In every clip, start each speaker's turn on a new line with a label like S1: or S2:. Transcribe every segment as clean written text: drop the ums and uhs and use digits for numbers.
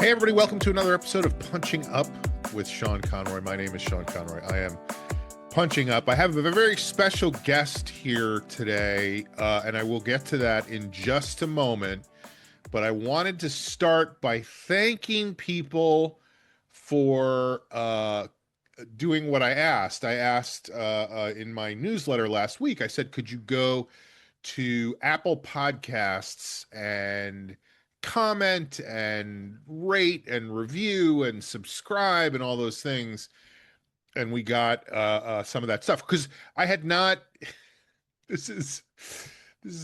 S1: Hey, everybody, welcome to another episode of Punching Up with Sean Conroy. My name is Sean Conroy. I am punching up. I have a very special guest here today, and I will get to that in just a moment. But I wanted to start by thanking people for doing what I asked. I asked in my newsletter last week, I said, could you go to Apple Podcasts and comment and rate and review and subscribe and all those things? And we got some of that stuff because I had not. This is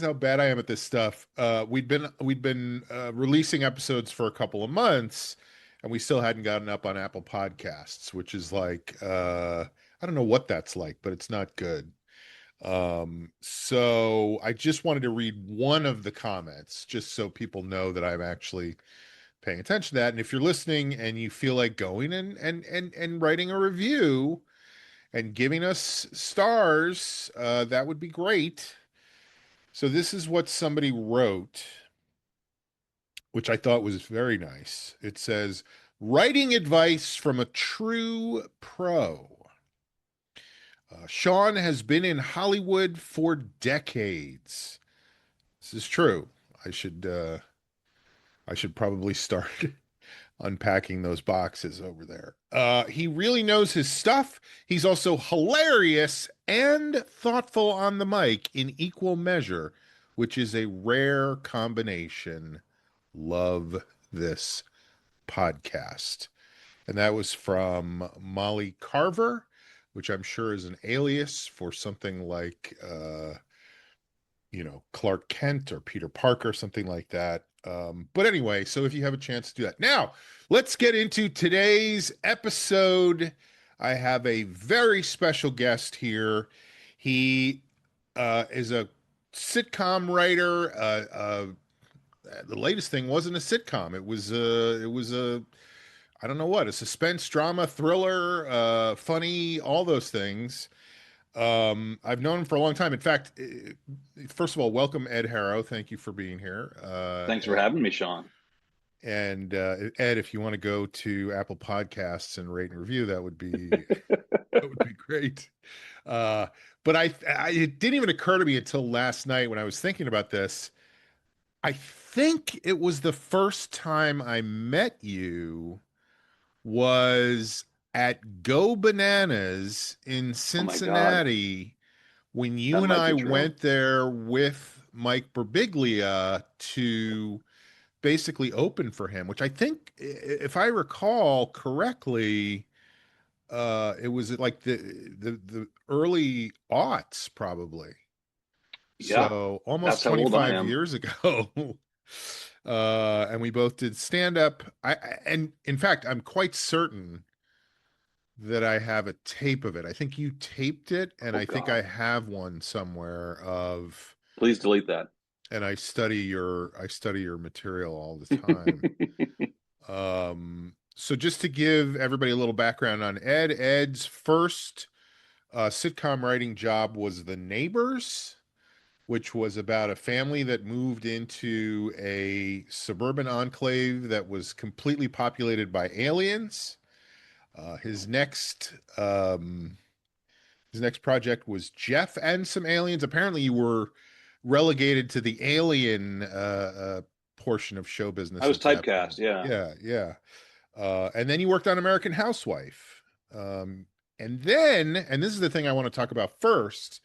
S1: how bad I am at this stuff. We'd been releasing episodes for a couple of months, and we still hadn't gotten up on Apple Podcasts, which is like I don't know what that's like, but it's not good. So I just wanted to read one of the comments just so people know that I'm actually paying attention to that. And if you're listening and you feel like going and writing a review and giving us stars, that would be great. So this is what somebody wrote, which I thought was very nice. It says, writing advice from a true pro. Sean has been in Hollywood for decades. This is true. I should probably start unpacking those boxes over there. He really knows his stuff. He's also hilarious and thoughtful on the mic in equal measure, which is a rare combination. Love this podcast. And that was from Molly Carver, which I'm sure is an alias for something like, Clark Kent or Peter Parker, something like that. But anyway, so if you have a chance to do that. Now, let's get into today's episode. I have a very special guest here. He is a sitcom writer. The latest thing wasn't a sitcom. It was a I don't know what, a suspense, drama, thriller, funny, all those things. I've known him for a long time. In fact, first of all, welcome Ed Herro. Thank you for being here.
S2: Thanks for having me, Sean.
S1: And Ed, if you want to go to Apple Podcasts and rate and review, that would be great. But it didn't even occur to me until last night when I was thinking about this. I think it was the first time I met you was at Go Bananas in
S2: Oh my God,
S1: Cincinnati when you
S2: that
S1: and
S2: might
S1: I
S2: be true.
S1: went there with Mike Birbiglia to basically open for him, which I think, if I recall correctly, it was like the early aughts, probably.
S2: Yeah,
S1: So almost
S2: that's how old I
S1: 25
S2: am.
S1: years ago. And we both did stand up. And in fact, I'm quite certain that I have a tape of it. I think you taped it, and
S2: Oh
S1: I think
S2: God,
S1: I have one somewhere of,
S2: please delete that.
S1: and I study your material all the time. So just to give everybody a little background on Ed, Ed's first sitcom writing job was The Neighbors, which was about a family that moved into a suburban enclave that was completely populated by aliens. Uh, his next um, his next project was Jeff and some aliens. Apparently, you were relegated to the alien portion of show
S2: I
S1: business
S2: was
S1: at that point.
S2: typecast. Yeah,
S1: Yeah, yeah. And then you worked on American Housewife. And then, and this is the thing I want to talk about first,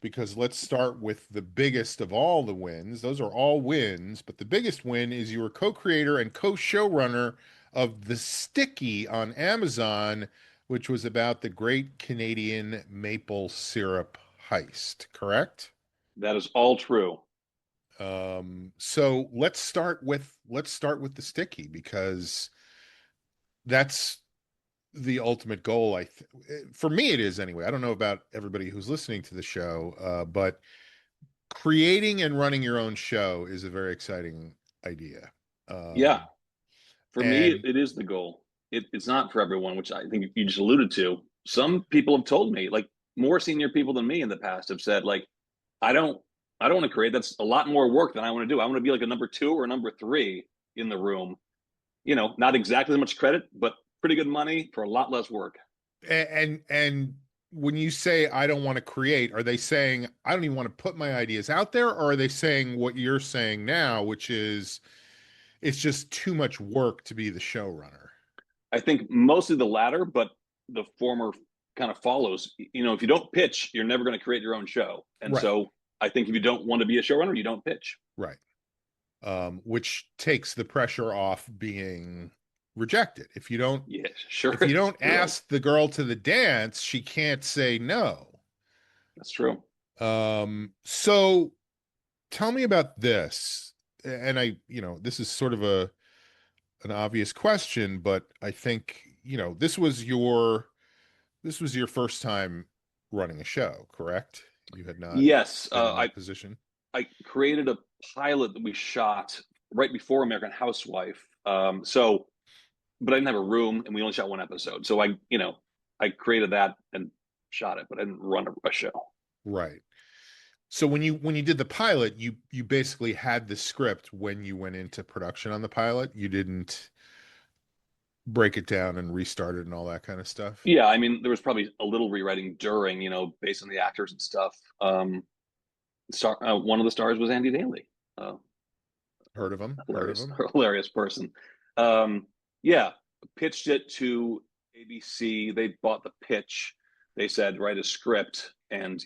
S1: because let's start with the biggest of all the wins. Those are all wins, but the biggest win is you were co-creator and co-showrunner of The Sticky on Amazon, which was about the Great Canadian Maple Syrup Heist, correct?
S2: that is all true.
S1: So let's start with The Sticky, because that's the ultimate goal. For me it is anyway. I don't know about everybody who's listening to the show, but creating and running your own show is a very exciting idea.
S2: Yeah, for me,
S1: And
S2: it is the goal. It's not for everyone, which I think you just alluded to. Some people have told me, like more senior people than me in the past, have said, like, I don't, I don't want to create. That's a lot more work than I want to do. I want to be like a number two or a number three in the room not exactly as much credit, but pretty good money for a lot less work.
S1: And when you say I don't want to create, are they saying I don't even want to put my ideas out there, or are they saying what you're saying now, which is it's just too much work to be the showrunner?
S2: I think mostly the latter, but the former kind of follows. If you don't pitch, you're never going to create your own show. And
S1: Right,
S2: so I think if you don't want to be a showrunner, you don't pitch.
S1: right. Which takes the pressure off being rejected.
S2: Yeah, sure.
S1: If you don't
S2: You're right.
S1: ask the girl to the dance, she can't say no.
S2: That's true.
S1: So tell me about this. And this is sort of an obvious question, but I think, this was your first time running a show, correct? You had not
S2: Yes,
S1: been in that position.
S2: I created a pilot that we shot right before American Housewife. But I didn't have a room, and we only shot one episode. So I created that and shot it, but I didn't run a show.
S1: Right. So when you did the pilot, you basically had the script when you went into production on the pilot. You didn't break it down and restart it and all that kind of stuff.
S2: Yeah, I mean, there was probably a little rewriting during, based on the actors and stuff. One of the stars was Andy Daly, uh,
S1: Heard of him? Heard of
S2: hilarious,
S1: him?
S2: hilarious person. Yeah, pitched it to ABC. They bought the pitch. They said, write a script, and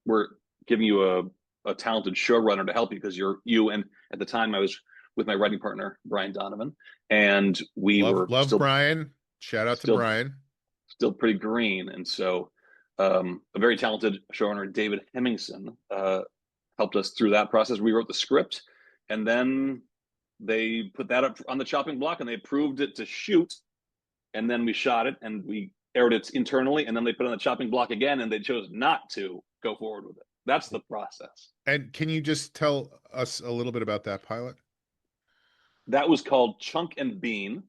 S2: we're giving you a talented showrunner to help you because you. And at the time, I was with my writing partner Brian Donovan, and we
S1: Love
S2: were
S1: love Brian. Shout out to
S2: still
S1: Brian.
S2: still pretty green. And so a very talented showrunner, David Hemmingson, helped us through that process. We wrote the script, and then they put that up on the chopping block and they approved it to shoot. And then we shot it and we aired it internally. And then they put it on the chopping block again and they chose not to go forward with it. That's the process.
S1: And can you just tell us a little bit about that pilot?
S2: That was called Chunk and Bean.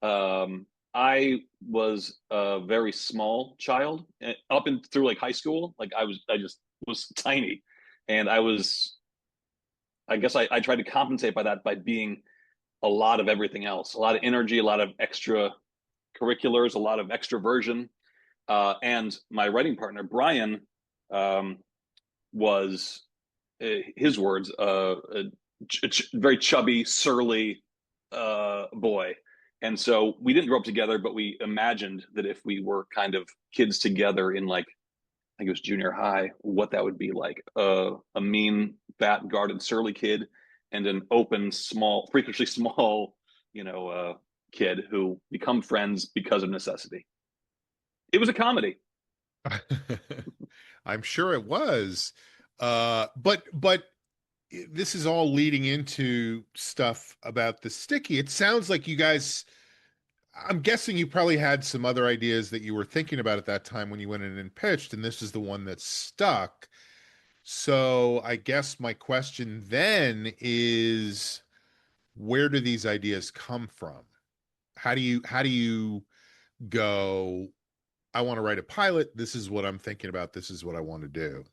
S2: I was a very small child up and through like high school. Like I just was tiny, and I guess I tried to compensate by that by being a lot of everything else, a lot of energy, a lot of extra curriculars, a lot of extroversion. And my writing partner Brian um, was his words very chubby, surly boy. And so we didn't grow up together, but we imagined that if we were kind of kids together in like, I think it was junior high, what that would be like. A mean, fat, guarded, surly kid and an open, small, freakishly small, kid who become friends because of necessity. It was a comedy.
S1: I'm sure it was. But this is all leading into stuff about the sticky. It sounds like you guys, I'm guessing you probably had some other ideas that you were thinking about at that time when you went in and pitched, and this is the one that stuck. So I guess my question then is, where do these ideas come from? How do you go, I want to write a pilot. This is what I'm thinking about. This is what I want to do,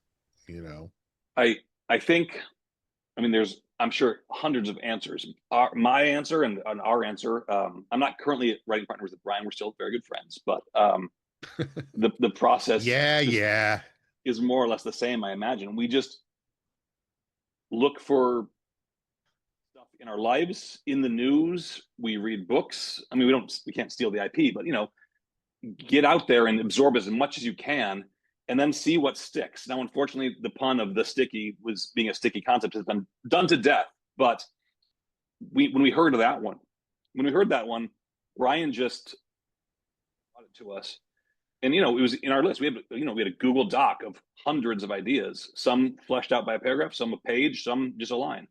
S1: you know?
S2: I I think there's I'm sure hundreds of answers. My answer and our answer. I'm not currently writing partners with Brian. We're still very good friends, but the process
S1: Yeah,
S2: just
S1: yeah.
S2: is more or less the same. I imagine we just look for stuff in our lives, in the news. We read books. We can't steal the IP, but get out there and absorb as much as you can and then see what sticks. Now, unfortunately, the pun of the sticky was being a sticky concept has been done to death. But when we heard that one, Brian just brought it to us. And it was in our list. We had a Google Doc of hundreds of ideas, some fleshed out by a paragraph, some a page, some just a line.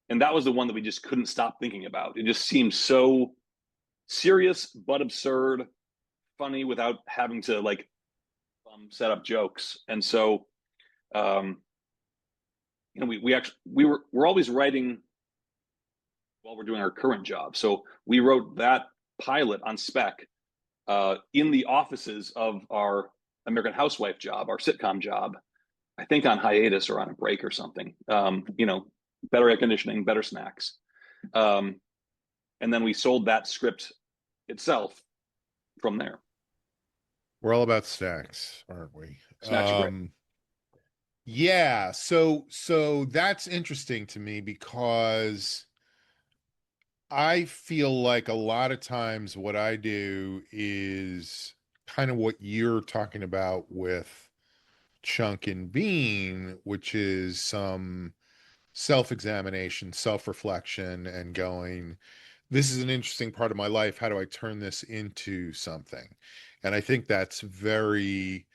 S2: And that was the one that we just couldn't stop thinking about. It just seemed so serious but absurd, funny without having to like set up jokes. And so um we're always writing while we're doing our current job. So we wrote that pilot on spec in the offices of our American Housewife job, our sitcom job, I think on hiatus or on a break or something. Better air conditioning, better snacks. um and then we sold that script itself from there.
S1: We're all about stacks, aren't we?
S2: Snacks are great.
S1: Yeah, so that's interesting to me because I feel like a lot of times what I do is kind of what you're talking about with Chunk and Bean, which is some self-examination, self-reflection, and going, this is an interesting part of my life. How do I turn this into something? And I think that's very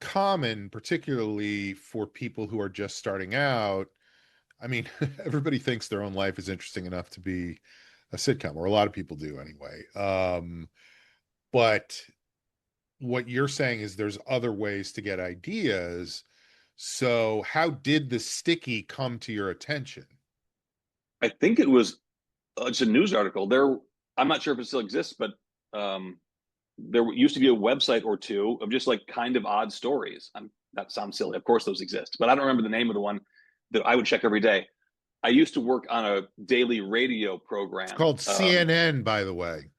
S1: common, particularly for people who are just starting out. I mean, everybody thinks their own life is interesting enough to be a sitcom, or a lot of people do anyway. But what you're saying is there's other ways to get ideas. So, how did the sticky come to your attention?
S2: I think it was it's a news article. There, I'm not sure if it still exists, but um, there used to be a website or two of just like kind of odd stories. That sounds silly. Of course, those exist, but I don't remember the name of the one that I would check every day. I used to work on a daily radio
S1: It's
S2: program.
S1: called CNN, by the way.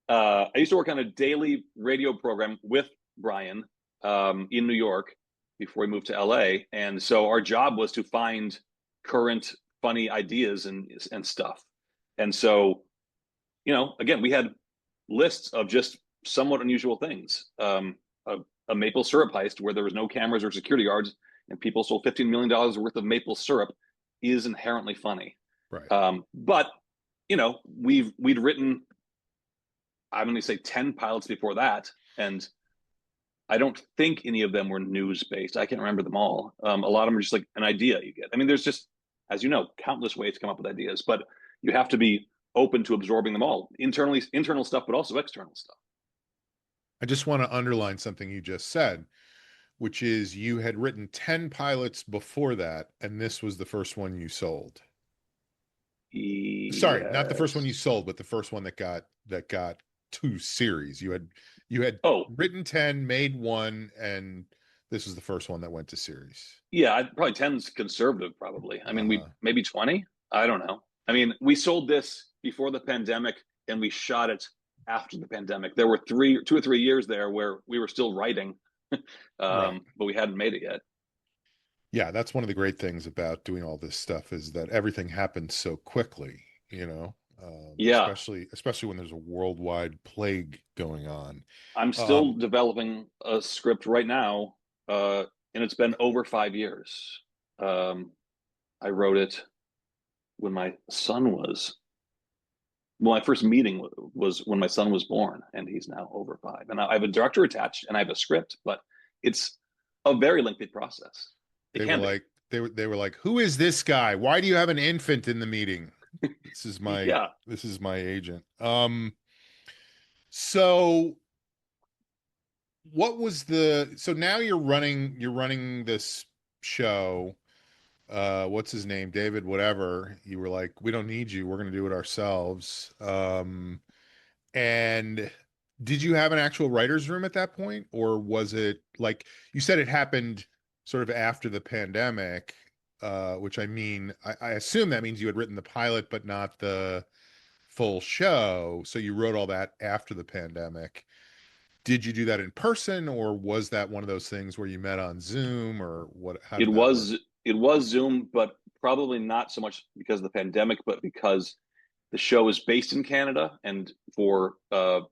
S2: I used to work on a daily radio program with Brian in New York before we moved to LA, and so our job was to find current funny ideas and stuff. And so, again, we had lists of just somewhat unusual things. A maple syrup heist where there was no cameras or security guards, and people stole $15 million worth of maple syrup is inherently funny.
S1: Right.
S2: But we'd written, I'm going to say 10 pilots before that, and I don't think any of them were news based. I can't remember them all. A lot of them are just like an idea you get. I mean, there's just, as you know, countless ways to come up with ideas, but you have to be open to absorbing them all, internal stuff, but also external stuff.
S1: I just want to underline something you just said, which is you had written 10 pilots before that, and this was the first one you sold. Sorry, not the first one
S2: Yes.
S1: you sold, but the first one that got two series. You had
S2: Oh,
S1: written 10, made one, and this was the first one that went to series.
S2: yeah, I'd probably 10's conservative, probably. I mean, we
S1: Uh-huh.
S2: maybe 20. I don't know. I mean, we sold this before the pandemic and we shot it after the pandemic. There were 2 or 3 years there where we were still writing,
S1: Right.
S2: but we hadn't made it yet.
S1: Yeah, that's one of the great things about doing all this stuff is that everything happens so quickly,
S2: Yeah,
S1: especially when there's a worldwide plague going on.
S2: I'm still
S1: Um,
S2: developing a script right now, and it's been over 5 years. Um, I wrote it when my son was well, my first meeting was when my son was born, and he's now over 5. And I have a director attached, and I have a script, but it's a very lengthy process. It
S1: they were
S2: can be.
S1: like they were like, "Who is this guy? Why do you have an infant in the meeting?" This is my
S2: Yeah,
S1: this is my agent. So what was the so now you're running this show. What's his name? David, whatever. You were like, we don't need you. We're going to do it ourselves. And did you have an actual writer's room at that point? Or was it like you said it happened sort of after the pandemic, which I mean, I assume that means you had written the pilot, but not the full show. So you wrote all that after the pandemic. Did you do that in person, or was that one of those things where you met on Zoom, or what? How
S2: it
S1: did that work?
S2: was it was Zoom, but probably not so much because of the pandemic, but because the show is based in Canada, and for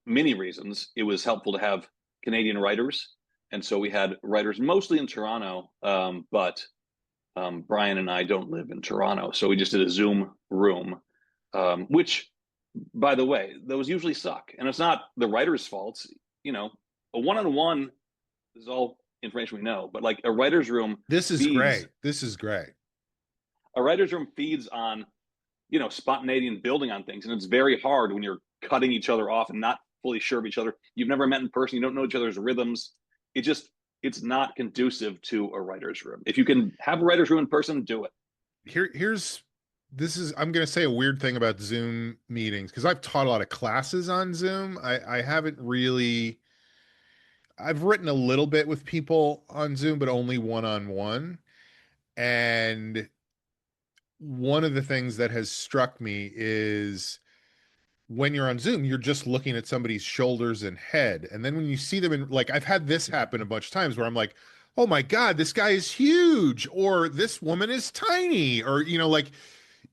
S2: many reasons, it was helpful to have Canadian writers, and so we had writers mostly in Toronto, but Brian and I don't live in Toronto, so we just did a Zoom room, which, by the way, those usually suck, and it's not the writer's fault. You know, a one-on-one is all information we know, but like
S1: This is
S2: feeds
S1: great. This is great.
S2: a writer's room feeds on spontaneity and building on things, and it's very hard when you're cutting each other off and not fully sure of each other. You've never met in person, you don't know each other's rhythms. It's not conducive to a writer's room. If you can have a writer's room in person, do it.
S1: Here's this is I'm going to say a weird thing about Zoom meetings because I've taught a lot of classes on Zoom. I haven't really I've written a little bit with people on Zoom, but only one on one. And one of the things that has struck me is when you're on Zoom, you're just looking at somebody's shoulders and head. And then when you see them in, like, I've had this happen a bunch of times where I'm like, oh my God, this guy is huge, or this woman is tiny, or, like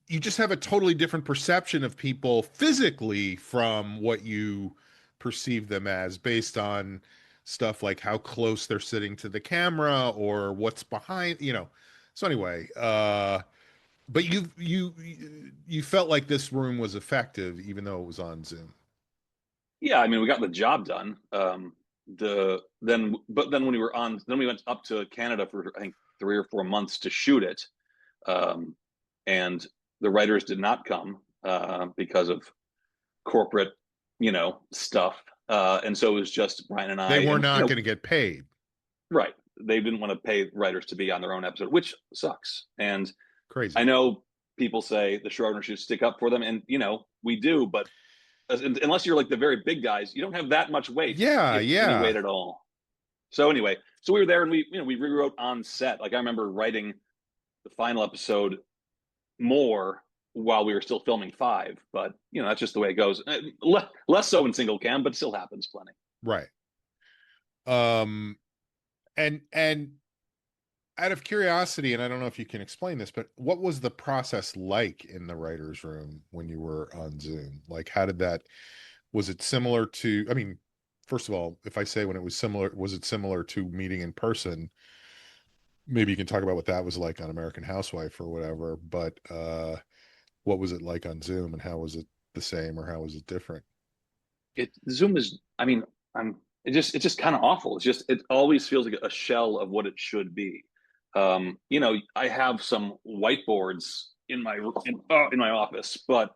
S1: you just have a totally different perception of people physically from what you perceive them as based on stuff like how close they're sitting to the camera or what's behind. So anyway, but you felt like this room was effective even though it was on Zoom.
S2: Yeah, I mean, we got the job done. But then when we were on, then we went up to Canada for I think 3 or 4 months to shoot it, um, and the writers did not come because of corporate, stuff. And so it was just Brian and I,
S1: They were
S2: and
S1: not going to get paid.
S2: right, they didn't want to pay writers to be on their own episode, which sucks. And I
S1: Crazy.
S2: know people say the showrunner should stick up for them, and we do, but unless you're like the very big guys, you don't have that much weight,
S1: Yeah,
S2: if any
S1: yeah.
S2: weight at all. So anyway, so we were there and we rewrote on set. Like I remember writing the final episode more while we were still filming five, but that's just the way it goes. Less so in single cam, but still happens plenty.
S1: Right. Um and out of curiosity, and I don't know if you can explain this, but what was the process like in the writer's room when you were on Zoom? Like, how did that, was it similar to, I mean, first of all, if I say when it was similar, was it similar to meeting in person? Maybe you can talk about what that was like on American Housewife or whatever, but what was it like on Zoom and how was it the same or how was it different?
S2: Zoom is, I mean, I'm it's just kind of awful. It always feels like a shell of what it should be. I have some whiteboards in my office, but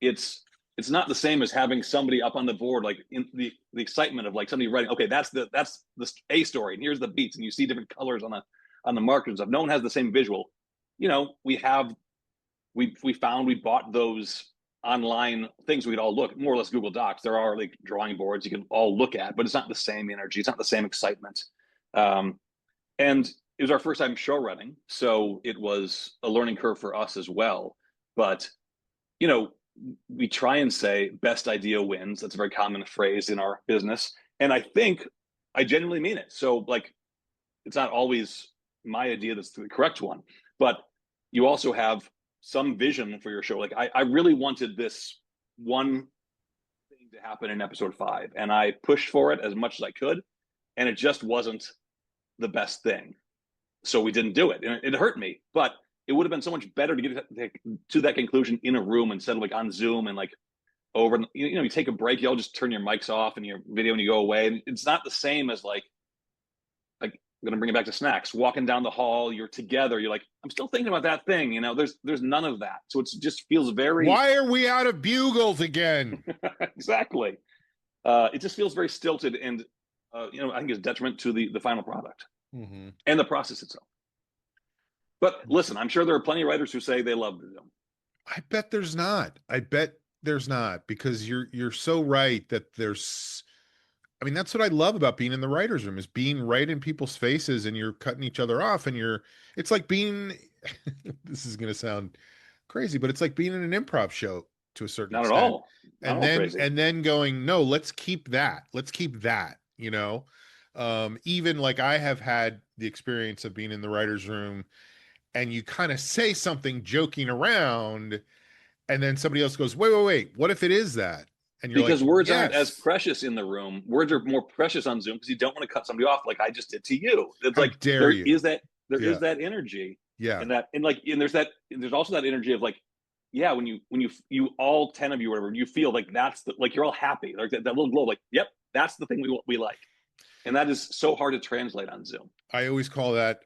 S2: it's it's not the same as having somebody up on the board, like in the excitement of like somebody writing. Okay, that's the A story, and here's the beats, and you see different colors on the markers and stuff. No one has the same visual. We have we found we bought those online things we could all look, more or less Google Docs. There are like drawing boards you can all look at, but it's not the same energy. It's not the same excitement. Um, and it was our first time show running, so it was a learning curve for us as well. But you know, we try and say best idea wins. That's a very common phrase in our business, and I think I genuinely mean it. So like, it's not always my idea that's the correct one, but you also have some vision for your show. Like I really wanted this one thing to happen in episode five, and I pushed for it as much as I could, and it just wasn't the best thing. So we didn't do it, and it hurt me. But it would have been so much better to get to that conclusion in a room instead of like on Zoom and like over. You take a break, you all just turn your mics off and your video, and you go away. And it's not the same as like I'm gonna bring it back to snacks. Walking down the hall, you're together. You're like, I'm still thinking about that thing. There's none of that. So it just feels very
S1: Why are we out of bugles again?
S2: exactly. It just feels very stilted, and I think it's detriment to the final product
S1: Mm-hmm.
S2: and the process itself. But listen, I'm sure there are plenty of writers who say they love the Zoom.
S1: I bet there's not. I bet there's not because you're so right that there's, I mean, that's what I love about being in the writer's room is being right in people's faces and you're cutting each other off and it's like being, this is going to sound crazy, but it's like being in an improv show to a certain
S2: Not at
S1: extent.
S2: all. Not at
S1: And
S2: all
S1: then,
S2: crazy.
S1: and then going, no, let's keep that. Let's keep that, even like I have had the experience of being in the writer's room and you kind of say something joking around and then somebody else goes, wait, what if it is that? And you're like,
S2: Because words aren't as
S1: yes,
S2: precious in the room. Words are more precious on Zoom because you don't want to cut somebody off like I just did to you. It's
S1: how
S2: like
S1: dare you?
S2: there is
S1: Yeah,
S2: that energy,
S1: yeah.
S2: and there's also that energy of like, yeah, when you all 10 of you or whatever, you feel like that's like you're all happy, like that little glow, like yep, that's the thing we like, and that is so hard to translate on Zoom.
S1: I always call that,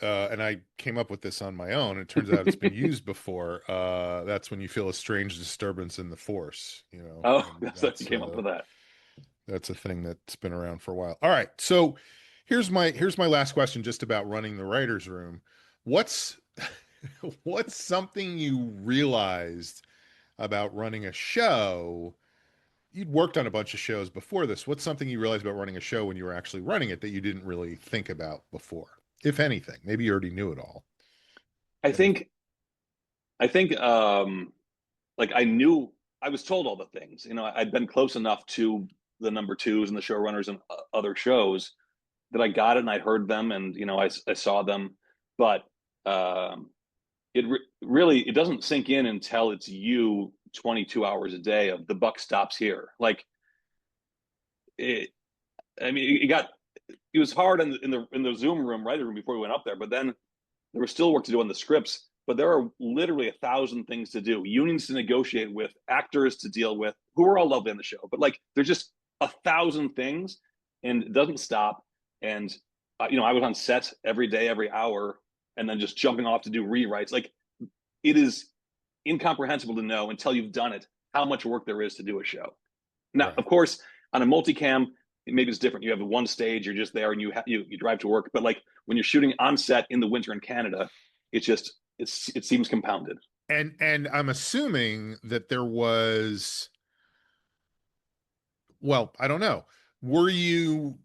S1: and I came up with this on my own. It turns out it's been used before. That's when you feel a strange disturbance in the force,
S2: Oh,
S1: and
S2: that's that you came up with that.
S1: that's a thing that's been around for a while. All right, so here's my last question, just about running the writers' room. What's what's something you realized about running a show? You'd worked on a bunch of shows before this. What's something you realized about running a show when you were actually running it that you didn't really think about before, if anything? Maybe you already knew it all.
S2: I
S1: And if
S2: think I think like I knew I was told all the things. You know, I'd been close enough to the number twos and the showrunners and other shows that I got it and I heard them and you know I saw them, but um, really it doesn't sink in until it's you 22 hours a day of the buck stops here. Like it, I mean, it was hard in the Zoom room, writer room before we went up there, but then there was still work to do on the scripts. But there are literally 1,000 things to do, unions to negotiate with, actors to deal with, who are all lovely on the show. But like, there's just 1,000 things, and it doesn't stop. And you know, I was on set every day, every hour, and then just jumping off to do rewrites. Like, it is incomprehensible to know until you've done it how much work there is to do a show. Now, of
S1: Right.
S2: course, on a multicam, maybe it's different. You have one stage, you're just there, and you drive to work. But like when you're shooting on set in the winter in Canada, it's just it seems compounded.
S1: And I'm assuming that there was, well, I don't know. Were you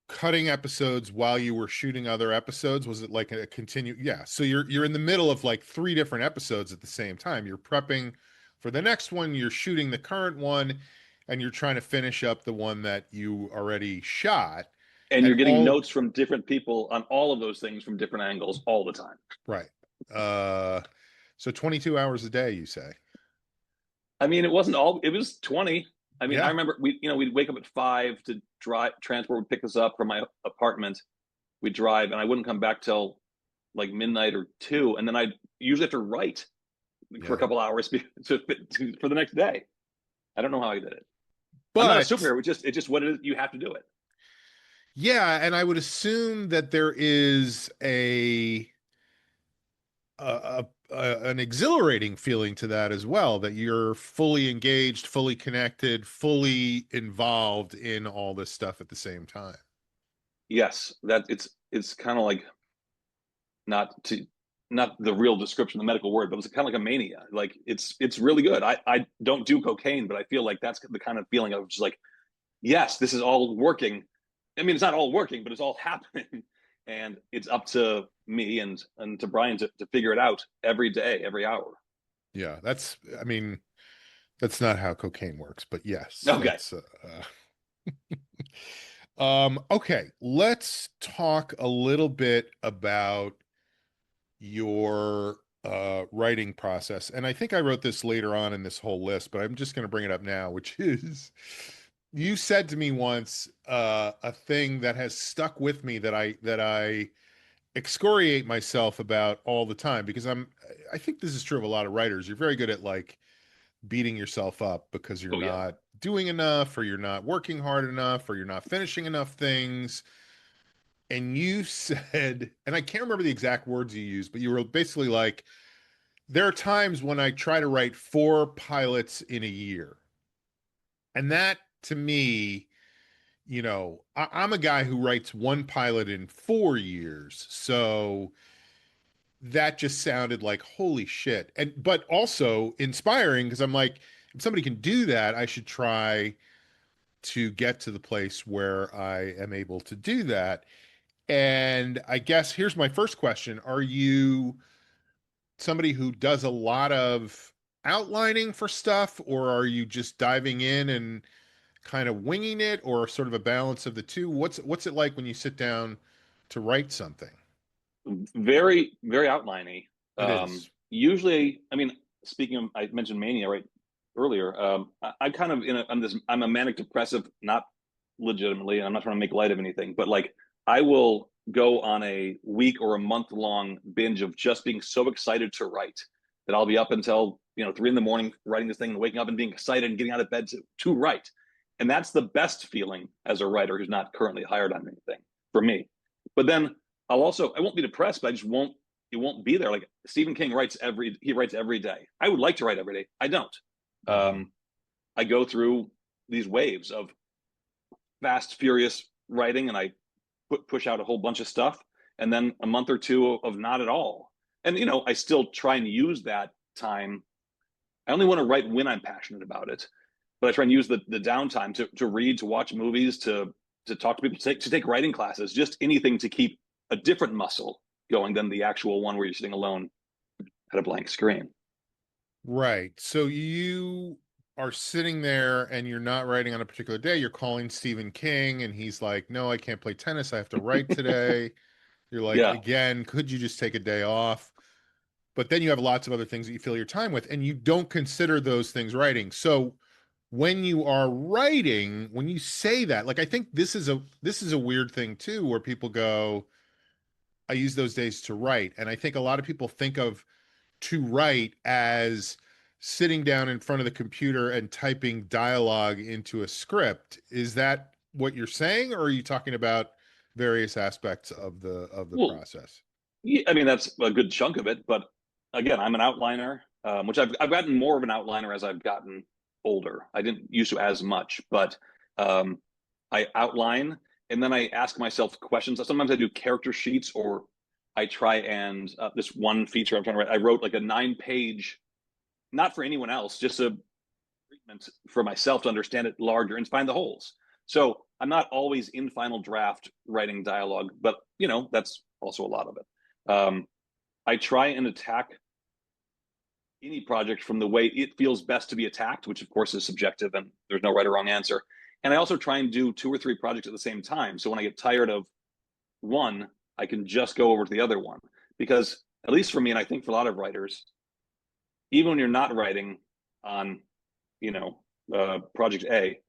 S1: cutting episodes while you were shooting other episodes? Was it like a continue? Yeah. So you're in the middle of like three different episodes at the same time. You're prepping for the next one, you're shooting the current one, and you're trying to finish up the one that you already shot.
S2: And
S1: And
S2: you're getting
S1: all
S2: notes from different people on all of those things from different angles all the time.
S1: right. Uh so 22 hours a day, you say.
S2: I mean, it wasn't all. It was 20. I mean, I
S1: Yeah.
S2: remember we'd wake up at 5 to drive. Transport would pick us up from my apartment. We'd drive, and I wouldn't come back till like midnight or 2, and then I'd usually have to write for a
S1: Yeah.
S2: couple hours for the next day. I don't know how I did it. I'm not a
S1: But
S2: superhero. It's just what it is. You have to do it.
S1: yeah, and I would assume that there is an exhilarating feeling to that as well, that you're fully engaged, fully connected, fully involved in all this stuff at the same time.
S2: Yes, that it's kind of like not to not the real description, the medical word, but it's kind of like a mania. Like it's really good. I don't do cocaine, but I feel like that's the kind of feeling of just like, yes, this is all working. I mean, it's not all working, but it's all happening, and it's up to me and to Brian to figure it out every day, every hour.
S1: Yeah, I mean, that's not how cocaine works, but yes,
S2: Okay.
S1: okay, let's talk a little bit about your writing process. And I think I wrote this later on in this whole list, but I'm just going to bring it up now, which is you said to me once a thing that has stuck with me that I excoriate myself about all the time because I think this is true of a lot of writers. You're very good at like beating yourself up because you're
S2: Oh yeah.
S1: not doing enough or you're not working hard enough or you're not finishing enough things. And you said, and I can't remember the exact words you used, but you were basically like, there are times when I try to write four pilots in a year. And that to me, I'm a guy who writes one pilot in 4 years. So that just sounded like holy shit. And but also inspiring because I'm like, if somebody can do that, I should try to get to the place where I am able to do that. And I guess here's my first question. Are you somebody who does a lot of outlining for stuff, or are you just diving in and kind of winging it, or sort of a balance of the two? What's it like when you sit down to write something?
S2: Very, very outliney.
S1: It is.
S2: Usually, I mean, speaking of, I mentioned mania right earlier. I kind of I'm a manic depressive, not legitimately, and I'm not trying to make light of anything, but like I will go on a week or a month long binge of just being so excited to write that I'll be up until 3 in the morning writing this thing and waking up and being excited and getting out of bed to write. And that's the best feeling as a writer who's not currently hired on anything for me. But then I won't be depressed, but I just won't it won't be there. Like Stephen King he writes every day. I would like to write every day. I don't.
S1: Mm-hmm.
S2: I go through these waves of fast, furious writing, and I push out a whole bunch of stuff, and then a month or two of not at all. And I still try and use that time. I only want to write when I'm passionate about it, but I try and use the downtime to read, to watch movies, to talk to people, to take writing classes, just anything to keep a different muscle going than the actual one where you're sitting alone at a blank screen.
S1: Right. So you are sitting there and you're not writing on a particular day. You're calling Stephen King and he's like, "No, I can't play tennis. I have to write today." You're like,
S2: Yeah.
S1: "Again, could you just take a day off?" But then you have lots of other things that you fill your time with and you don't consider those things writing. So when you are writing, when you say that, like I think this is a weird thing too, where people go, "I use those days to write." And I think a lot of people think of to write as sitting down in front of the computer and typing dialogue into a script. Is that what you're saying, or are you talking about various aspects of the
S2: Well,
S1: process?
S2: yeah, I mean, that's a good chunk of it. But again, I'm an outliner, which I've gotten more of an outliner as I've gotten older. I didn't used to as much, but um, I outline and then I ask myself questions. Sometimes I do character sheets, or I try and this one feature I'm trying to write. I wrote like a 9 page, not for anyone else, just a treatment for myself to understand it larger and find the holes. So I'm not always in final draft writing dialogue, but that's also a lot of it. I try and attack any project from the way it feels best to be attacked, which of course is subjective and there's no right or wrong answer. And I also try and do 2 or 3 projects at the same time. So when I get tired of one, I can just go over to the other one. Because at least for me, and I think for a lot of writers, even when you're not writing on, you know, project A,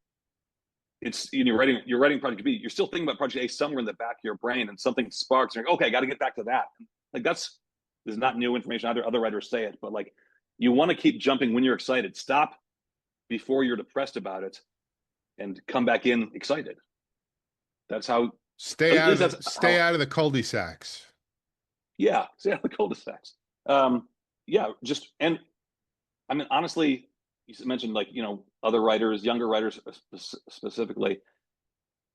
S2: it's you're writing project B. You're still thinking about project A somewhere in the back of your brain, and something sparks. And you're like, okay, I got to get back to that. Like that's this is not new information. Other writers say it, but like you want to keep jumping when you're excited. Stop before you're depressed about it, and come back in excited. That's how.
S1: Stay
S2: At
S1: out of
S2: least
S1: the
S2: that's
S1: stay
S2: how.
S1: out of the cul-de-sacs.
S2: Yeah, stay out of the cul-de-sacs. Yeah, just and I mean honestly, you mentioned like other writers, younger writers specifically.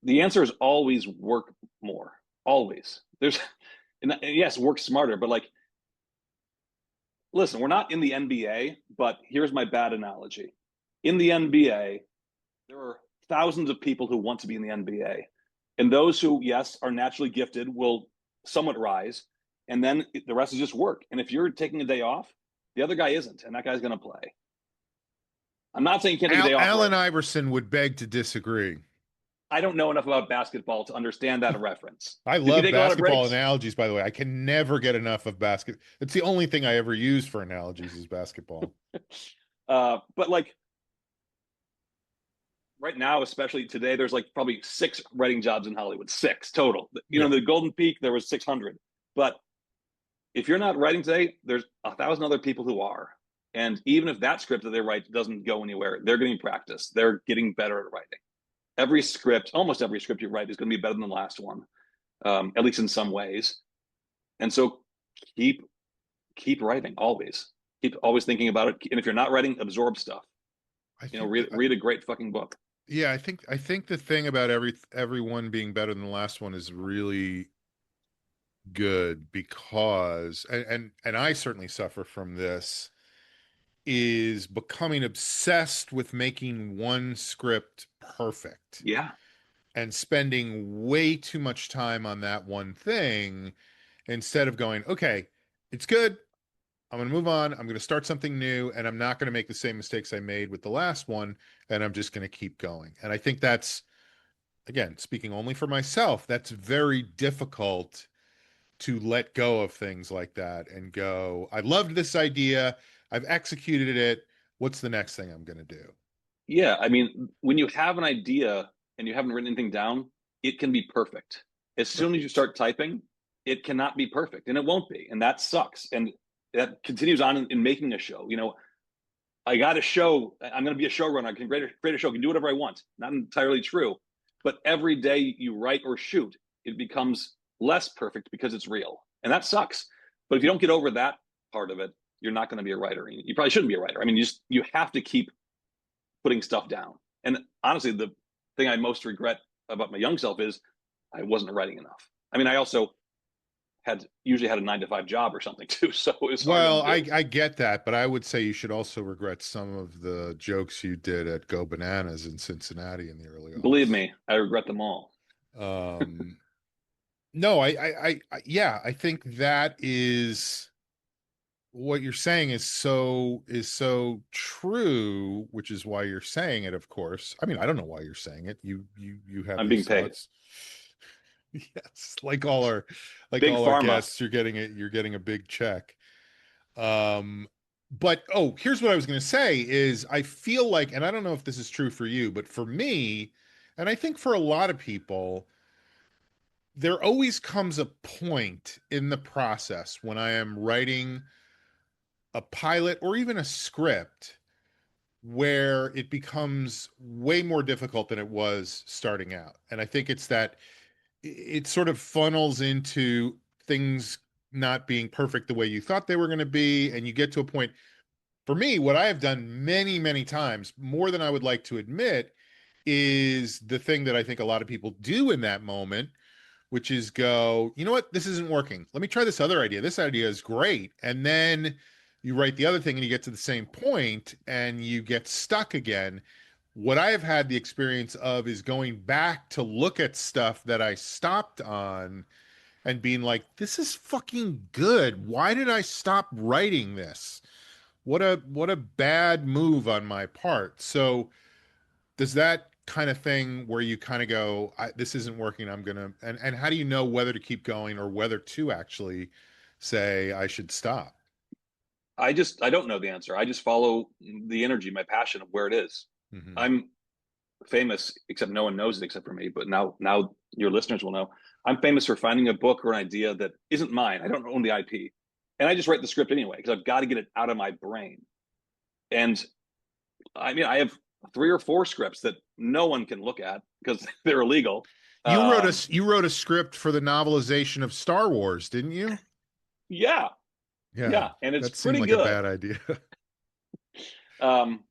S2: The answer is always work more. Always. And yes, work smarter, but like, listen, we're not in the NBA, but here's my bad analogy. In the NBA, there are thousands of people who want to be in the NBA. And those who, yes, are naturally gifted will somewhat rise. And then the rest is just work. And if you're taking a day off, the other guy isn't, and that guy's going to play. I'm not saying you can't take a day off
S1: Allen
S2: writing.
S1: Iverson would beg to disagree.
S2: I don't know enough about basketball to understand that reference.
S1: I
S2: Does he
S1: love
S2: take a lot of
S1: basketball
S2: breaks?
S1: analogies, by the way. I can never get enough of basket. It's the only thing I ever use for analogies is basketball.
S2: But like right now, especially today, there's like probably 6 writing jobs in Hollywood, 6 total.
S1: Yeah.
S2: The Golden Peak, there was 600. But if you're not writing today, there's 1,000 other people who are. And even if that script that they write doesn't go anywhere, they're getting practice. They're getting better at writing. Every script, almost every script you write is going to be better than the last one, at least in some ways. And so keep keep writing always. Keep always thinking about it. And if you're not writing, absorb stuff.
S1: I think
S2: Read a great fucking book.
S1: yeah, I think the thing about everyone being better than the last one is really good because and I certainly suffer from this is becoming obsessed with making one script perfect
S2: Yeah,
S1: and spending way too much time on that one thing instead of going, okay, it's good. I'm going to move on. I'm going to start something new, and I'm not going to make the same mistakes I made with the last one, and I'm just going to keep going. And I think that's, again, speaking only for myself, that's very difficult to let go of things like that and go, I loved this idea. I've executed it. What's the next thing I'm going to do?
S2: yeah. I mean, when you have an idea and you haven't written anything down, it can be perfect. As soon as you
S1: Right.
S2: start typing, it cannot be perfect, and it won't be, and that sucks. And that continues on in making a show. I got a show. I'm going to be a showrunner. I can create a show. I can do whatever I want. Not entirely true, but every day you write or shoot, it becomes less perfect because it's real, and that sucks. But if you don't get over that part of it, you're not going to be a writer. You probably shouldn't be a writer. I mean, you have to keep putting stuff down. And honestly, the thing I most regret about my young self is I wasn't writing enough. I mean, I also had usually had a 9 to 5 job or something too, so it's harder to
S1: Well, I,
S2: do.
S1: I get that, but I would say you should also regret some of the jokes you did at Go Bananas in Cincinnati in the early
S2: Believe
S1: aughts.
S2: me, I regret them all.
S1: Um, no, yeah, I think that is what you're saying is so true, which is why you're saying it, of course. I mean, I don't know why you're saying it. You have
S2: I'm being
S1: these
S2: paid.
S1: thoughts. Yes, like
S2: Big
S1: all our
S2: pharma.
S1: guests, you're getting a big check. Um, but oh, here's what I was going to say is I feel like, and I don't know if this is true for you, but for me, and I think for a lot of people, there always comes a point in the process when I am writing a pilot or even a script where it becomes way more difficult than it was starting out. And I think it's that it sort of funnels into things not being perfect the way you thought they were going to be. And you get to a point, for me, what I have done many, many times, more than I would like to admit, is the thing that I think a lot of people do in that moment, which is go, you know what, this isn't working. Let me try this other idea. This idea is great. And then you write the other thing and you get to the same point and you get stuck again. What I have had the experience of is going back to look at stuff that I stopped on and being like, this is fucking good. Why did I stop writing this? What a bad move on my part. So does that kind of thing where you kind of go, this isn't working, I'm gonna, and how do you know whether to keep going or whether to actually say I should stop?
S2: I don't know the answer. I just follow the energy, my passion of where it is.
S1: Hmm.
S2: I'm famous, except no one knows it except for me. But now your listeners will know. I'm famous for finding a book or an idea that isn't mine. I don't own the IP, and I just write the script anyway because I've got to get it out of my brain. And I mean, I have 3 or 4 scripts that no one can look at because they're illegal.
S1: You wrote a
S2: Um,
S1: you wrote a script for the novelization of Star Wars, didn't you?
S2: yeah,
S1: Yeah,
S2: yeah, and it's
S1: that seemed
S2: pretty
S1: like a
S2: good.
S1: bad idea.
S2: Um,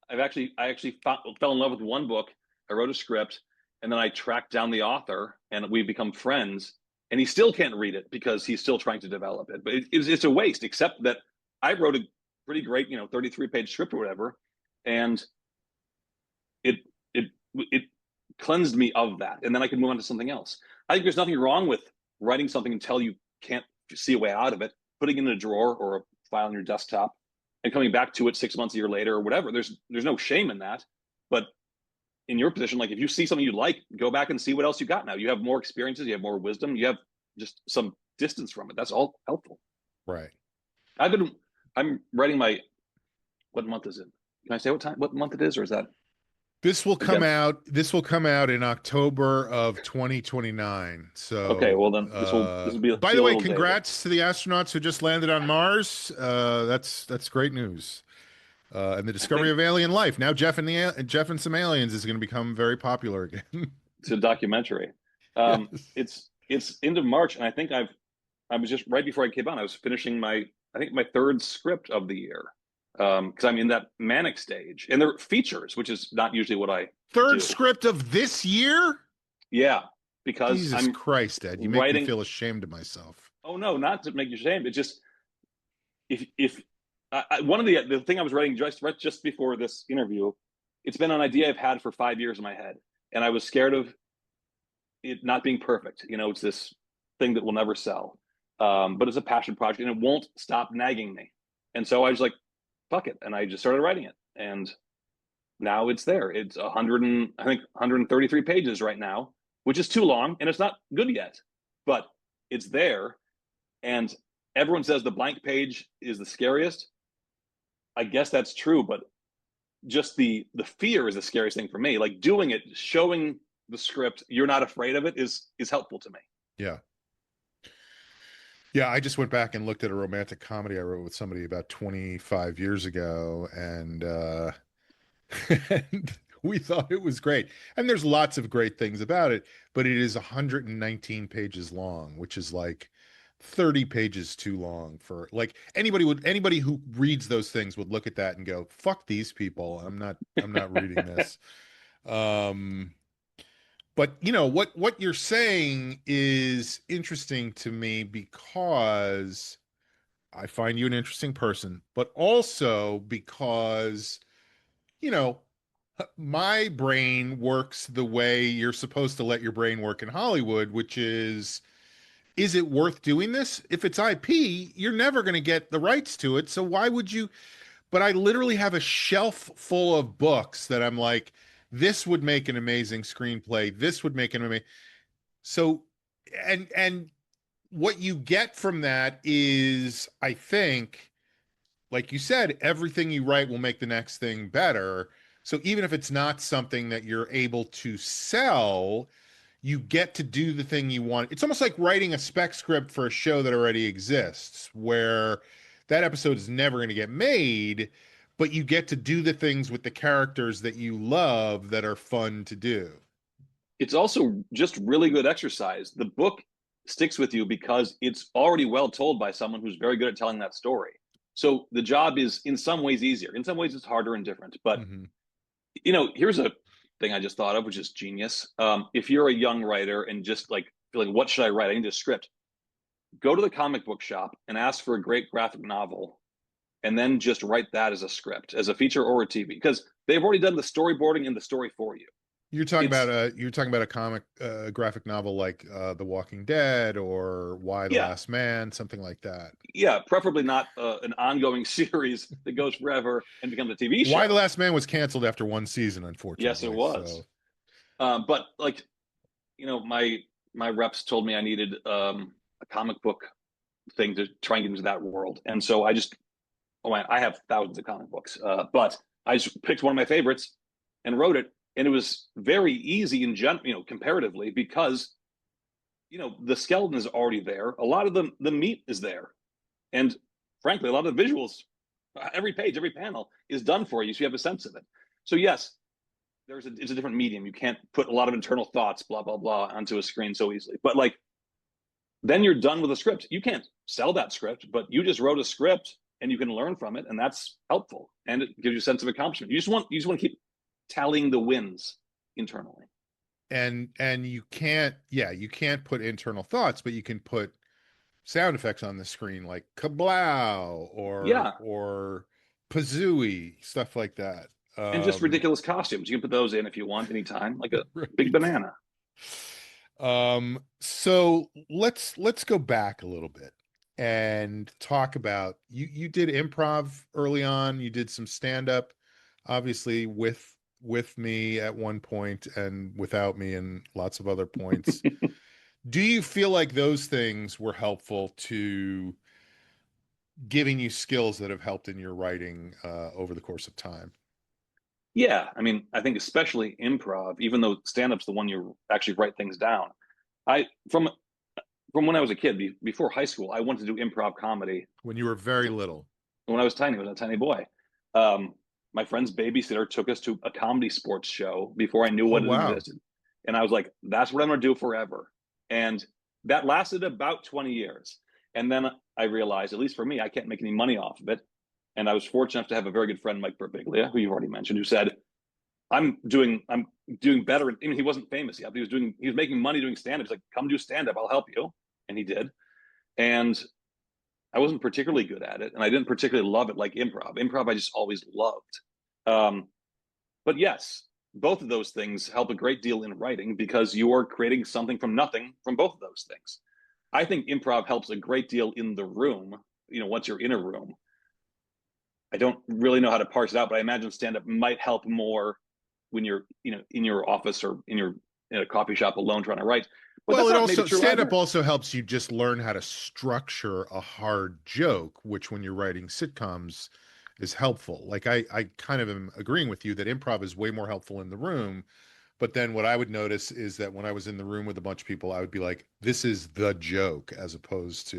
S2: I actually fell in love with one book. I wrote a script, and then I tracked down the author, and we've become friends. And he still can't read it because he's still trying to develop it. But it's a waste, except that I wrote a pretty great, 33-page script or whatever, and it it it cleansed me of that, and then I could move on to something else. I think there's nothing wrong with writing something until you can't see a way out of it, putting it in a drawer or a file on your desktop, and coming back to it 6 months, a year later, or whatever. There's no shame in that. But in your position, like if you see something you like, go back and see what else you got. Now you have more experiences, you have more wisdom, you have just some distance from it. That's all helpful.
S1: Right.
S2: I've been I'm writing my what month is it? Can I say what month it is, or is that against?
S1: This will come out in October of 2029.
S2: Okay,
S1: So,
S2: well then this will
S1: by
S2: be
S1: the
S2: a
S1: way,
S2: little dated.
S1: congrats to the astronauts who just landed on Mars. That's great news. And the
S2: I
S1: discovery
S2: think
S1: of alien life. Now Jeff and some aliens is going to become very popular again.
S2: it's a documentary.
S1: Yes.
S2: It's end of March, and I was just right before I came on. I was finishing my I think my third script of the year because I'm in that manic stage, and they're features, which is not usually what I
S1: Third
S2: do.
S1: script of this year?
S2: Yeah, because
S1: Jesus
S2: I'm
S1: Christ, Ed, you make me
S2: writing.
S1: feel ashamed of myself.
S2: Oh no, not to make you ashamed. It just if one of the thing I was writing just before this interview, it's been an idea I've had for 5 years in my head, and I was scared of it not being perfect. It's this thing that will never sell, but it's a passion project, and it won't stop nagging me. And so I was like, "Fuck it," and I just started writing it, and now it's there. It's 100 and I think 133 pages right now, which is too long, and it's not good yet, but it's there. And everyone says the blank page is the scariest. I guess that's true, but just the fear is the scariest thing for me. Like doing it, showing the script, you're not afraid of it is helpful to me.
S1: Yeah. Yeah, I just went back and looked at a romantic comedy I wrote with somebody about 25 years ago, and we thought it was great. And there's lots of great things about it, but it is 119 pages long, which is like 30 pages too long for like anybody who reads those things would look at that and go, "Fuck these people. I'm not reading this." Um, but what you're saying is interesting to me because I find you an interesting person, but also because you know, my brain works the way you're supposed to let your brain work in Hollywood, which is is it worth doing this? If it's IP, you're never going to get the rights to it. So why would you? But I literally have a shelf full of books that I'm like, this would make an amazing screenplay. This would make an amazing. So, and what you get from that is, I think, like you said, everything you write will make the next thing better. So even if it's not something that you're able to sell, you get to do the thing you want. It's almost like writing a spec script for a show that already exists, where that episode is never going to get made, but you get to do the things with the characters that you love that are fun to do.
S2: It's also just really good exercise. The book sticks with you because it's already well told by someone who's very good at telling that story. So the job is in some ways easier. In some ways, it's harder and different. But
S1: Mm-hmm.
S2: here's a thing I just thought of, which is genius. If you're a young writer and just like feeling, what should I write? I need a script. Go to the comic book shop and ask for a great graphic novel, and then just write that as a script, as a feature or a TV, because they've already done the storyboarding and the story for you. It's
S1: You're talking about a comic graphic novel like The Walking Dead or Why the
S2: yeah,
S1: Last Man, something like that.
S2: yeah, preferably not an ongoing series that goes forever and becomes a TV
S1: Why the
S2: show.
S1: Last Man was canceled after one season,
S2: Yes, it
S1: unfortunately.
S2: was.
S1: So
S2: But like, my reps told me I needed a comic book thing to try and get into that world, and so I have thousands of comic books, but I just picked one of my favorites and wrote it, and it was very easy in comparatively, because the skeleton is already there. A lot of the meat is there, and frankly, a lot of the visuals, every page, every panel is done for you, so you have a sense of it. So yes, it's a different medium. You can't put a lot of internal thoughts, blah blah blah, onto a screen so easily. But like, then you're done with a script. You can't sell that script, but you just wrote a script and you can learn from it, and that's helpful. And it gives you a sense of accomplishment. You just want to keep tallying the wins internally.
S1: and you can't put internal thoughts, but you can put sound effects on the screen like kablow
S2: Yeah,
S1: or pazooey, stuff like that.
S2: and just ridiculous costumes. You can put those in if you want, anytime, like a big
S1: Right.
S2: banana.
S1: So let's go back a little bit and talk about you did improv early on, you did some stand up, obviously with me at one point and without me and lots of other points. Do you feel like those things were helpful to giving you skills that have helped in your writing over the course of time?
S2: Yeah, I mean, I think especially improv, even though stand-up's the one you actually write things down. I from when I was a kid, before high school, I wanted to do improv comedy.
S1: When you were very little?
S2: When I was tiny, I was a tiny boy. Um, my friend's babysitter took us to a comedy sports show before I knew
S1: Oh,
S2: what it
S1: wow.
S2: existed. And I was like, that's what I'm going to do forever. And that lasted about 20 years. And then I realized, at least for me, I can't make any money off of it. And I was fortunate enough to have a very good friend, Mike Birbiglia, who you've already mentioned, who said, I'm doing better. I mean, he wasn't famous yet, but he was making money doing stand up. He's like, come do stand up, I'll help you. And he did. And I wasn't particularly good at it, and I didn't particularly love it like improv. Improv, I just always loved. Um, but yes, both of those things help a great deal in writing because you are creating something from nothing from both of those things. I think improv helps a great deal in the room. Once you're in a room, I don't really know how to parse it out, but I imagine stand up might help more when you're, in your office or in a coffee shop alone trying to write. But
S1: Well,
S2: that's
S1: it
S2: not maybe
S1: also
S2: true
S1: stand up
S2: either.
S1: also helps you just learn how to structure a hard joke, which when you're writing sitcoms is helpful. Like I kind of am agreeing with you that improv is way more helpful in the room. But then what I would notice is that when I was in the room with a bunch of people, I would be like, this is the joke, as opposed to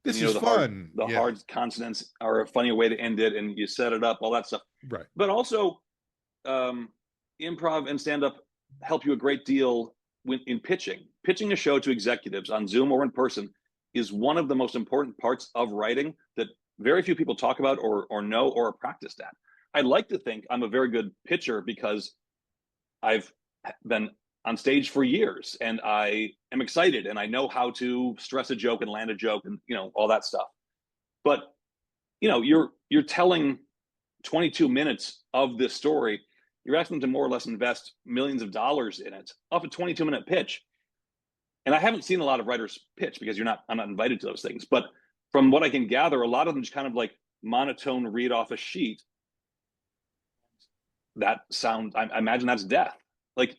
S2: And
S1: this is fun.
S2: the
S1: Yeah.
S2: hard consonants are a funny way to end it, and you set it up, all that stuff.
S1: Right.
S2: But also, um, improv and stand up help you a great deal in pitching. Pitching a show to executives on Zoom or in person is one of the most important parts of writing that very few people talk about or know or are practiced at. I like to think I'm a very good pitcher because I've been on stage for years and I am excited and I know how to stress a joke and land a joke and all that stuff. But you're telling 22 minutes of this story. You're asking them to more or less invest millions of dollars in it off a 22-minute pitch. and I haven't seen a lot of writers pitch because I'm not invited to those things. But from what I can gather, a lot of them just kind of like monotone read off a sheet. I imagine that's death. Like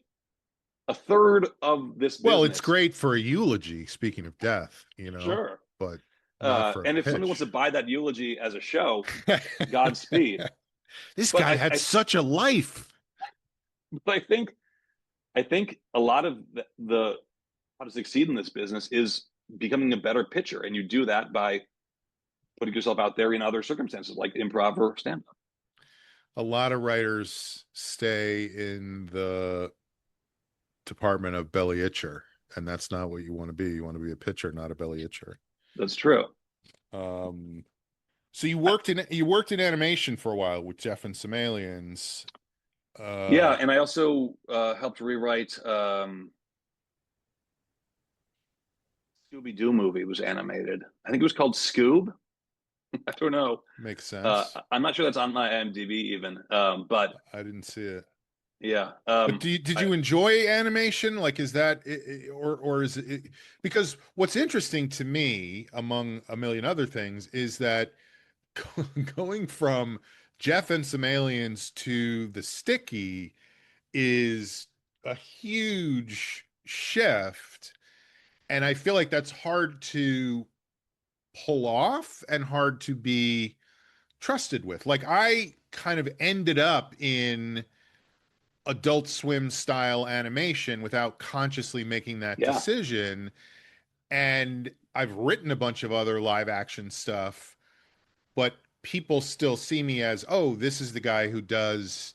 S2: a third of this
S1: Well, it's
S2: business,
S1: great for a eulogy, speaking of death,
S2: sure.
S1: but not for a
S2: And if somebody wants to
S1: pitch.
S2: buy that eulogy as a show, Godspeed.
S1: This
S2: But
S1: guy had such a life.
S2: but I think a lot of the how to succeed in this business is becoming a better pitcher, and you do that by putting yourself out there in other circumstances like improv or stand up.
S1: A lot of writers stay in the department of belly itcher, and that's not what you want to be. You want to be a pitcher, not a belly itcher.
S2: That's true.
S1: Um, so you worked in animation for a while with Jeff and some aliens.
S2: Yeah,
S1: Uh,
S2: and I also helped rewrite Scooby Doo movie. It was animated. I think it was called Scoob. I don't know.
S1: Makes sense.
S2: I'm not sure that's on my IMDb even. But
S1: I didn't see it.
S2: yeah,
S1: But did you enjoy animation? Like, is that or is it? Because what's interesting to me, among a million other things, is that going from Jeff and some aliens to the sticky is a huge shift, and I feel like that's hard to pull off and hard to be trusted with. Like, I kind of ended up in Adult Swim style animation without consciously making that
S2: yeah,
S1: decision. And I've written a bunch of other live action stuff, but people still see me as, oh, this is the guy who does,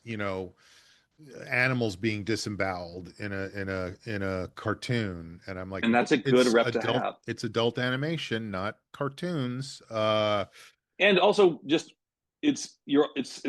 S1: animals being disemboweled in a cartoon. And I'm like,
S2: and that's a good rep to have.
S1: it's adult animation, not cartoons.
S2: And also, just it's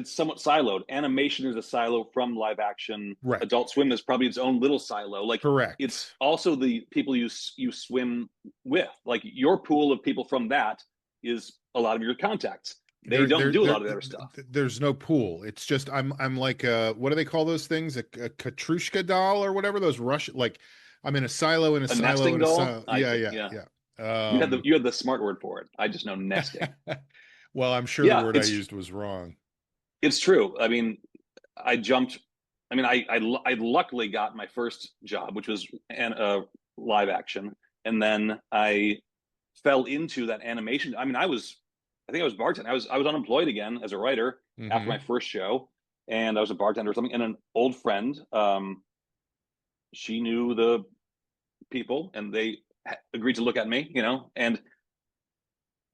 S2: somewhat siloed. Animation is a silo from live action.
S1: Right.
S2: Adult Swim is probably its own little silo. Like it's
S1: Correct.
S2: also the people you swim with. Like your pool of people from that is a lot of your contacts. They don't do a lot of their stuff.
S1: There's no pool. It's just I'm like what do they call those things? A Katrushka doll or whatever, those Russian, like I'm in a silo in a
S2: A
S1: silo
S2: nesting
S1: in a
S2: doll.
S1: silo.
S2: I
S1: Yeah,
S2: think,
S1: yeah,
S2: yeah.
S1: yeah.
S2: You had the smart word for it. I just know nesting.
S1: Well, I'm sure the
S2: Yeah,
S1: word I used was wrong.
S2: it's true. I mean, I jumped. I mean, I luckily got my first job, which was live action, and then I fell into that animation. I mean, I think I was bartending. I was unemployed again as a writer after my
S1: Hmm.
S2: first show, and I was a bartender or something. And an old friend, she knew the people, and they agreed to look at me, and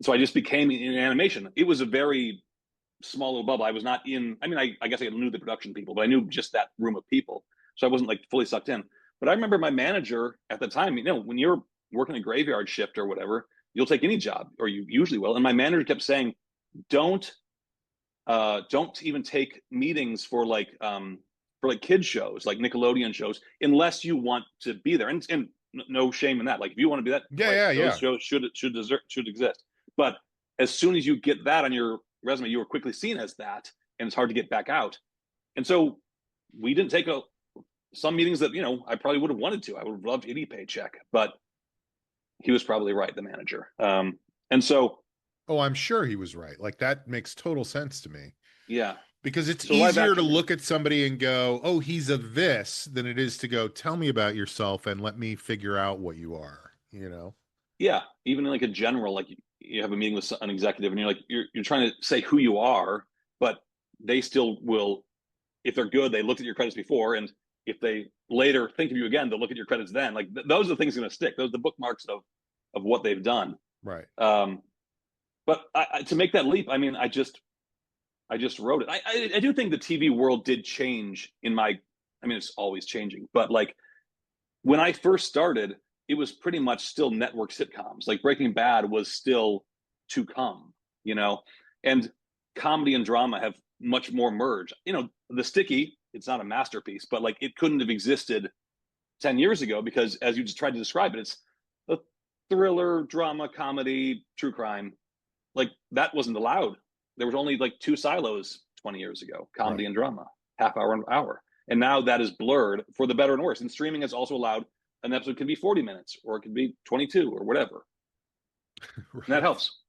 S2: so I just became in animation. It was a very small little bubble. I was not in. I mean, I guess I knew the production people, but I knew just that room of people, so I wasn't like fully sucked in. But I remember my manager at the time. When you're working a graveyard shift or whatever, you'll take any job, or you usually will. And my manager kept saying, "Don't, don't even take meetings for like kids shows, like Nickelodeon shows, unless you want to be there." And no shame in that. Like if you want to be that,
S1: Yeah,
S2: great.
S1: yeah,
S2: Those
S1: yeah.
S2: shows should exist. But as soon as you get that on your resume, you were quickly seen as that, and it's hard to get back out. And so we didn't take some meetings that I probably would have wanted to. I would have loved any paycheck, but he was probably right, the manager. And so
S1: Oh, I'm sure he was right. Like that makes total sense to me.
S2: yeah,
S1: Because it's
S2: so live
S1: easier to
S2: action,
S1: look at somebody and go, "Oh, he's a this," than it is to go, "Tell me about yourself and let me figure out what you are."
S2: yeah, even like a general, like you have a meeting with an executive, and you're trying to say who you are, but they still will, if they're good, they looked at your credits before, and if they later think of you again, they'll look at your credits then. Like those are the things going to stick. Those are the bookmarks of what they've done.
S1: Right.
S2: But to make that leap, I mean, I just wrote it. I do think the TV world did change in my. I mean, it's always changing, but like when I first started, it was pretty much still network sitcoms. Like Breaking Bad was still to come, and comedy and drama have much more merged. The Sticky, it's not a masterpiece, but like it couldn't have existed 10 years ago because, as you just tried to describe it, it's a thriller, drama, comedy, true crime. Like that wasn't allowed. There was only like two silos 20 years ago, comedy
S1: Right.
S2: and drama, half hour and hour. And now that is blurred for the better and worse. And streaming has also allowed an episode could be 40 minutes or it could be 22 or whatever. And that
S1: Right.
S2: helps.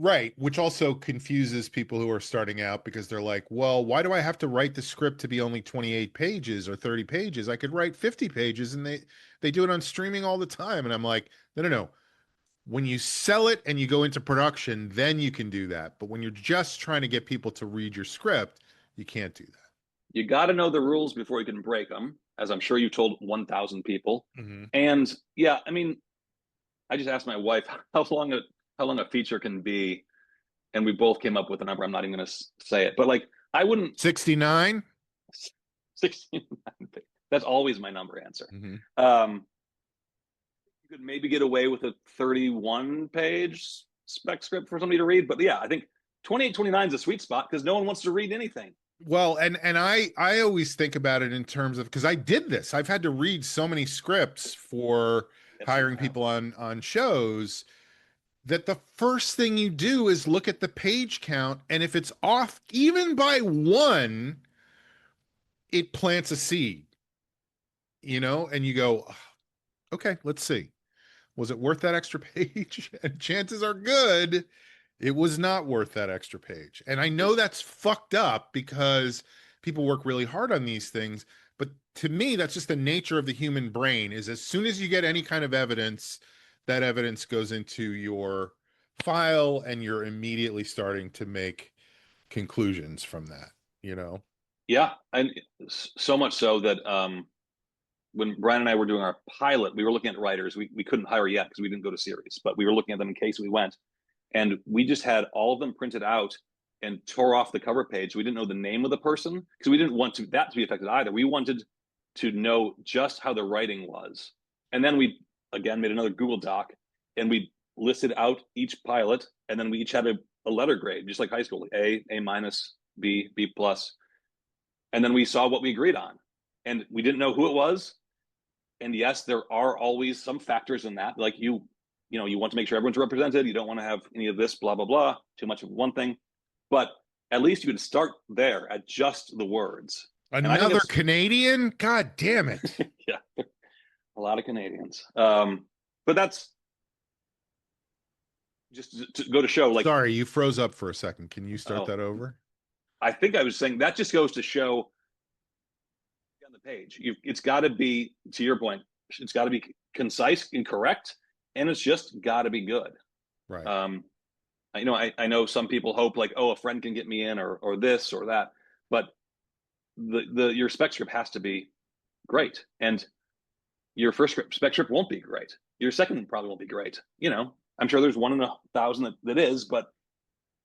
S1: Right, which also confuses people who are starting out because they're like, well, why do I have to write the script to be only 28 pages or 30 pages? I could write 50 pages and they do it on streaming all the time. And I'm like, no, no, no. When you sell it and you go into production, then you can do that. But when you're just trying to get people to read your script, you can't do that.
S2: You got to know the rules before you can break them, as I'm sure you told 1,000 people.
S1: Hmm.
S2: And yeah, I mean, I just asked my wife how long a feature can be, and we both came up with a number. I'm not even going to say it, but like I wouldn't
S1: 69?
S2: 16. That's always my number answer.
S1: Hmm.
S2: You could maybe get away with a 31 page spec script for somebody to read, but yeah, I think 28, 29 is a sweet spot because no one wants to read anything.
S1: Well, and I always think about it in terms of because I did this. I've had to read so many scripts for
S2: Yes, you
S1: hiring
S2: have.
S1: people on shows that the first thing you do is look at the page count, and if it's off even by one, it plants a seed, and you go, okay, let's see. Was it worth that extra page? And chances are good it was not worth that extra page. And I know that's fucked up because people work really hard on these things, but to me that's just the nature of the human brain is as soon as you get any kind of evidence, that evidence goes into your file and you're immediately starting to make conclusions from that, you know?
S2: Yeah, and so much so that when Brian and I were doing our pilot, we were looking at writers. We couldn't hire yet because we didn't go to series, but we were looking at them in case we went. And we just had all of them printed out and tore off the cover page. We didn't know the name of the person because we didn't want that to be affected either. We wanted to know just how the writing was. And then we again made another Google Doc and we listed out each pilot, and then we each had a letter grade, just like high school, like A minus, B, B plus. And then we saw what we agreed on. And we didn't know who it was. And yes, there are always some factors in that, like you want to make sure everyone's represented. You don't want to have any of this, blah, blah, blah, too much of one thing. But at least you can start there at just the words. And I think
S1: Another Canadian? God damn it.
S2: yeah, a lot of Canadians. But that's just to go to show, like,
S1: Sorry, you froze up for a second. Can you start
S2: oh,
S1: that over?
S2: I think I was saying that just goes to show on the page. It's got to be, to your point, it's got to be concise and correct, and it's just got to be good.
S1: Right.
S2: I know some people hope like, oh, a friend can get me in or this or that, but your spec script has to be great, and your first spec script won't be great. Your second probably won't be great. I'm sure there's 1 in 1,000 that is, but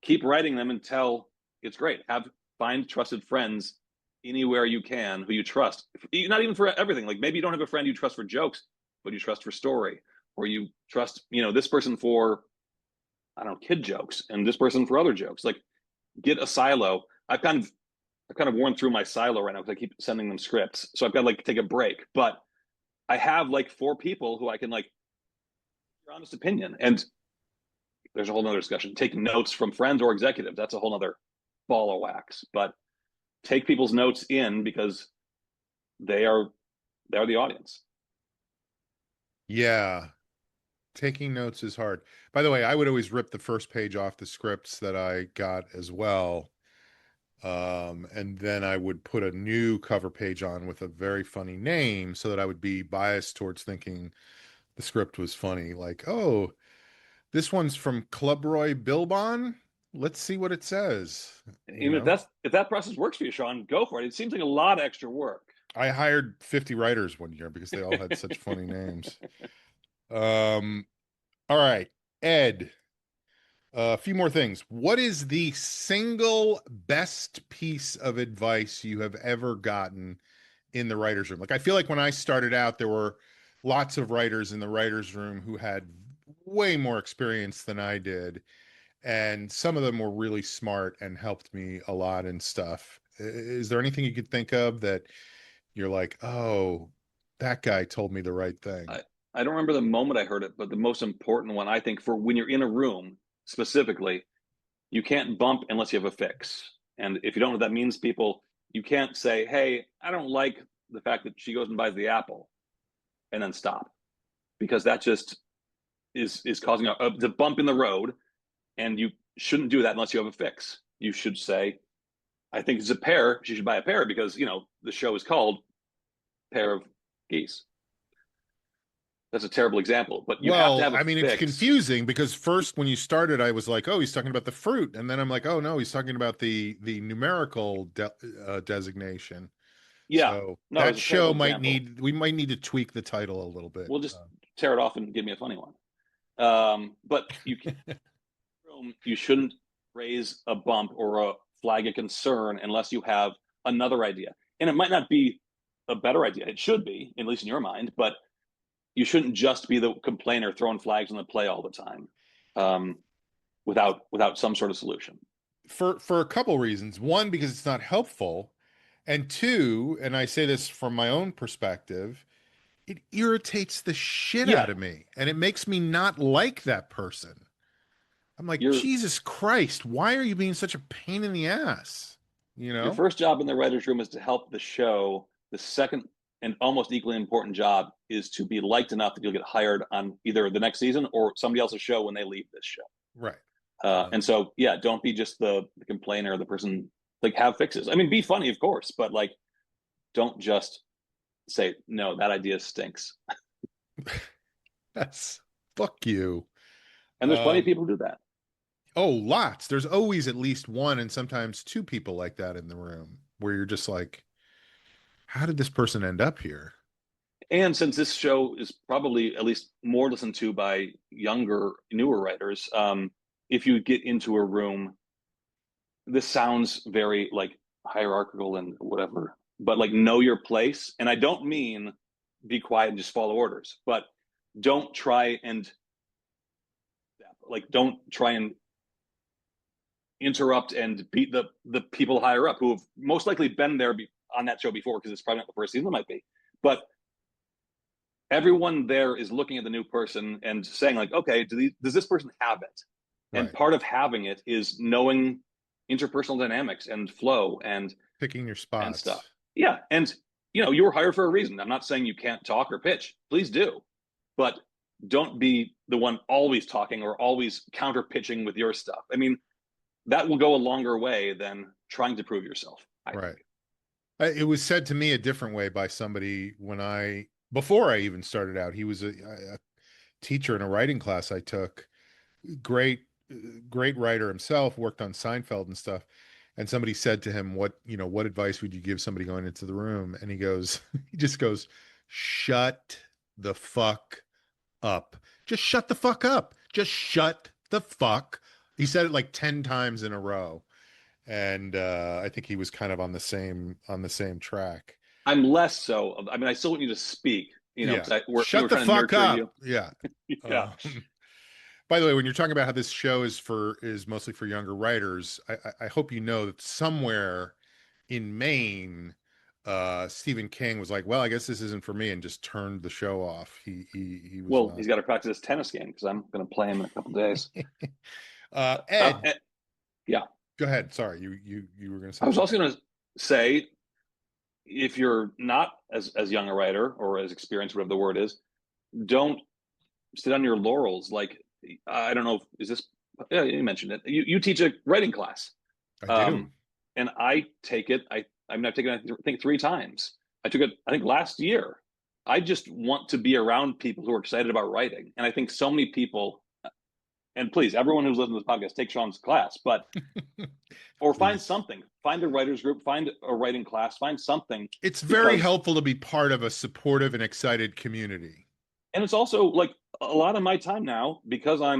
S2: keep writing them until it's great. Find trusted friends anywhere you can who you trust. Not even for everything. Like maybe you don't have a friend you trust for jokes, but you trust for story, or you trust this person for, I don't know, kid jokes, and this person for other jokes. Like get a silo. I've kind of worn through my silo right now because I keep sending them scripts, so I've got to like take a break. But I have like 4 people who I can like your honest opinion, and there's a whole nother discussion. Taking notes from friends or executives, that's a whole nother ball of wax. But take people's notes in because they're the audience.
S1: Yeah. Taking notes is hard. By the way, I would always rip the first page off the scripts that I got as well. And then I would put a new cover page on with a very funny name so that I would be biased towards thinking the script was funny. Like, oh, this one's from Club Roy Bilbon. Let's see what it says.
S2: Even if that process works for you, Sean, go for it. It seems like a lot of extra work.
S1: I hired 50 writers one year because they all had such funny names. All right, Ed. A few more things. What is the single best piece of advice you have ever gotten in the writer's room? Like, I feel like when I started out, there were lots of writers in the writer's room who had way more experience than I did. And some of them were really smart and helped me a lot and stuff. Is there anything you could think of that you're like, oh, that guy told me the right thing?
S2: I don't remember the moment I heard it, but the most important one, I think, for when you're in a room specifically, you can't bump unless you have a fix. And if you don't know what that means, people, you can't say, hey, I don't like the fact that she goes and buys the apple. and then stop, because that just is causing a bump in the road, and you shouldn't do that unless you have a fix. You should say, I think it's a pair. She should buy a pair because, the show is called Pair of Geese. That's a terrible example, but you have to
S1: Well,
S2: have a
S1: I mean, it's
S2: fix.
S1: confusing because first when you started, I was like, "Oh, he's talking about the fruit," and then I'm like, "Oh no, he's talking about the numerical designation."
S2: Yeah,
S1: So
S2: no,
S1: that
S2: it's a terrible
S1: show
S2: example.
S1: we might need to tweak the title a little bit.
S2: We'll just tear it off and give me a funny one. But you shouldn't raise a bump or a flag of concern unless you have another idea. And it might not be a better idea. It should be, at least in your mind, but you shouldn't just be the complainer throwing flags on the play all the time, without some sort of solution.
S1: For a couple reasons. One, because it's not helpful, and two, and I say this from my own perspective, it irritates the shit
S2: Yeah,
S1: out of me, and it makes me not like that person. I'm like,
S2: your
S1: Jesus Christ, why are you being such a pain in the ass? You
S2: your
S1: know?
S2: first job in the writers' room is to help the show. The second and almost equally important job is to be liked enough that you'll get hired on either the next season or somebody else's show when they leave this show.
S1: Right.
S2: And so, yeah, don't be just the complainer, the person. Like, have fixes. I mean, be funny, of course, but like, don't just say no. That idea stinks.
S1: That's fuck you.
S2: And there's plenty of
S1: Um,
S2: people who do that.
S1: oh, lots. There's always at least one and sometimes two people like that in the room where you're just like, how did this person end up here?
S2: And since this show is probably at least more listened to by younger, newer writers, if you get into a room, this sounds very like hierarchical and whatever, but like, know your place. And I don't mean be quiet and just follow orders, but don't try and interrupt and beat the people higher up who have most likely been there on that show before, because it's probably not the first season. It might be, but everyone there is looking at the new person and saying like, okay, does this person have it? And
S1: Right.
S2: part of having it is knowing interpersonal dynamics and flow
S1: Picking your
S2: and stuff.
S1: spots.
S2: Yeah, and you were hired for a reason. I'm not saying you can't talk or pitch. Please do, but don't be the one always talking or always counter pitching with your stuff. I mean, that will go a longer way than trying to prove yourself, I
S1: Right.
S2: think.
S1: It was said to me a different way by somebody before I even started out. He was a teacher in a writing class I took. Great, great writer himself, worked on Seinfeld and stuff. And somebody said to him, what advice would you give somebody going into the room? And he goes, he just goes, shut the fuck up. Just shut the fuck up. Just shut the fuck. He said it like 10 times in a row. And I think he was kind of on the same track.
S2: I'm less so. I mean, I still want you to speak,
S1: Yeah.
S2: because
S1: Shut
S2: we're
S1: the
S2: trying to
S1: fuck
S2: nurture
S1: up.
S2: you.
S1: Yeah.
S2: Yeah.
S1: By the way, when you're talking about how this show is mostly for younger writers, I hope you know that somewhere in Maine, Stephen King was like, "Well, I guess this isn't for me," and just turned the show off. He was
S2: Well,
S1: not.
S2: he's got to practice his tennis game because I'm going to play him in a couple of days.
S1: Ed,
S2: Eh, yeah.
S1: go ahead. Sorry, you were going to
S2: I
S1: say
S2: was also
S1: something.
S2: going to say, if you're not as young a writer or as experienced, whatever the word is, don't sit on your laurels. Like, I don't know, is this? Yeah, you mentioned it. You teach a writing class,
S1: I do.
S2: um, and I take it. I mean, I've taken it, I think, 3 times. I took it, I think, last year. I just want to be around people who are excited about writing, and I think so many people. And please, everyone who's listening to this podcast, take Sean's class, but or find
S1: Please.
S2: something. Find a writers group. Find a writing class. Find something,
S1: It's very
S2: because
S1: helpful to be part of a supportive and excited community.
S2: and it's also like a lot of my time now, because I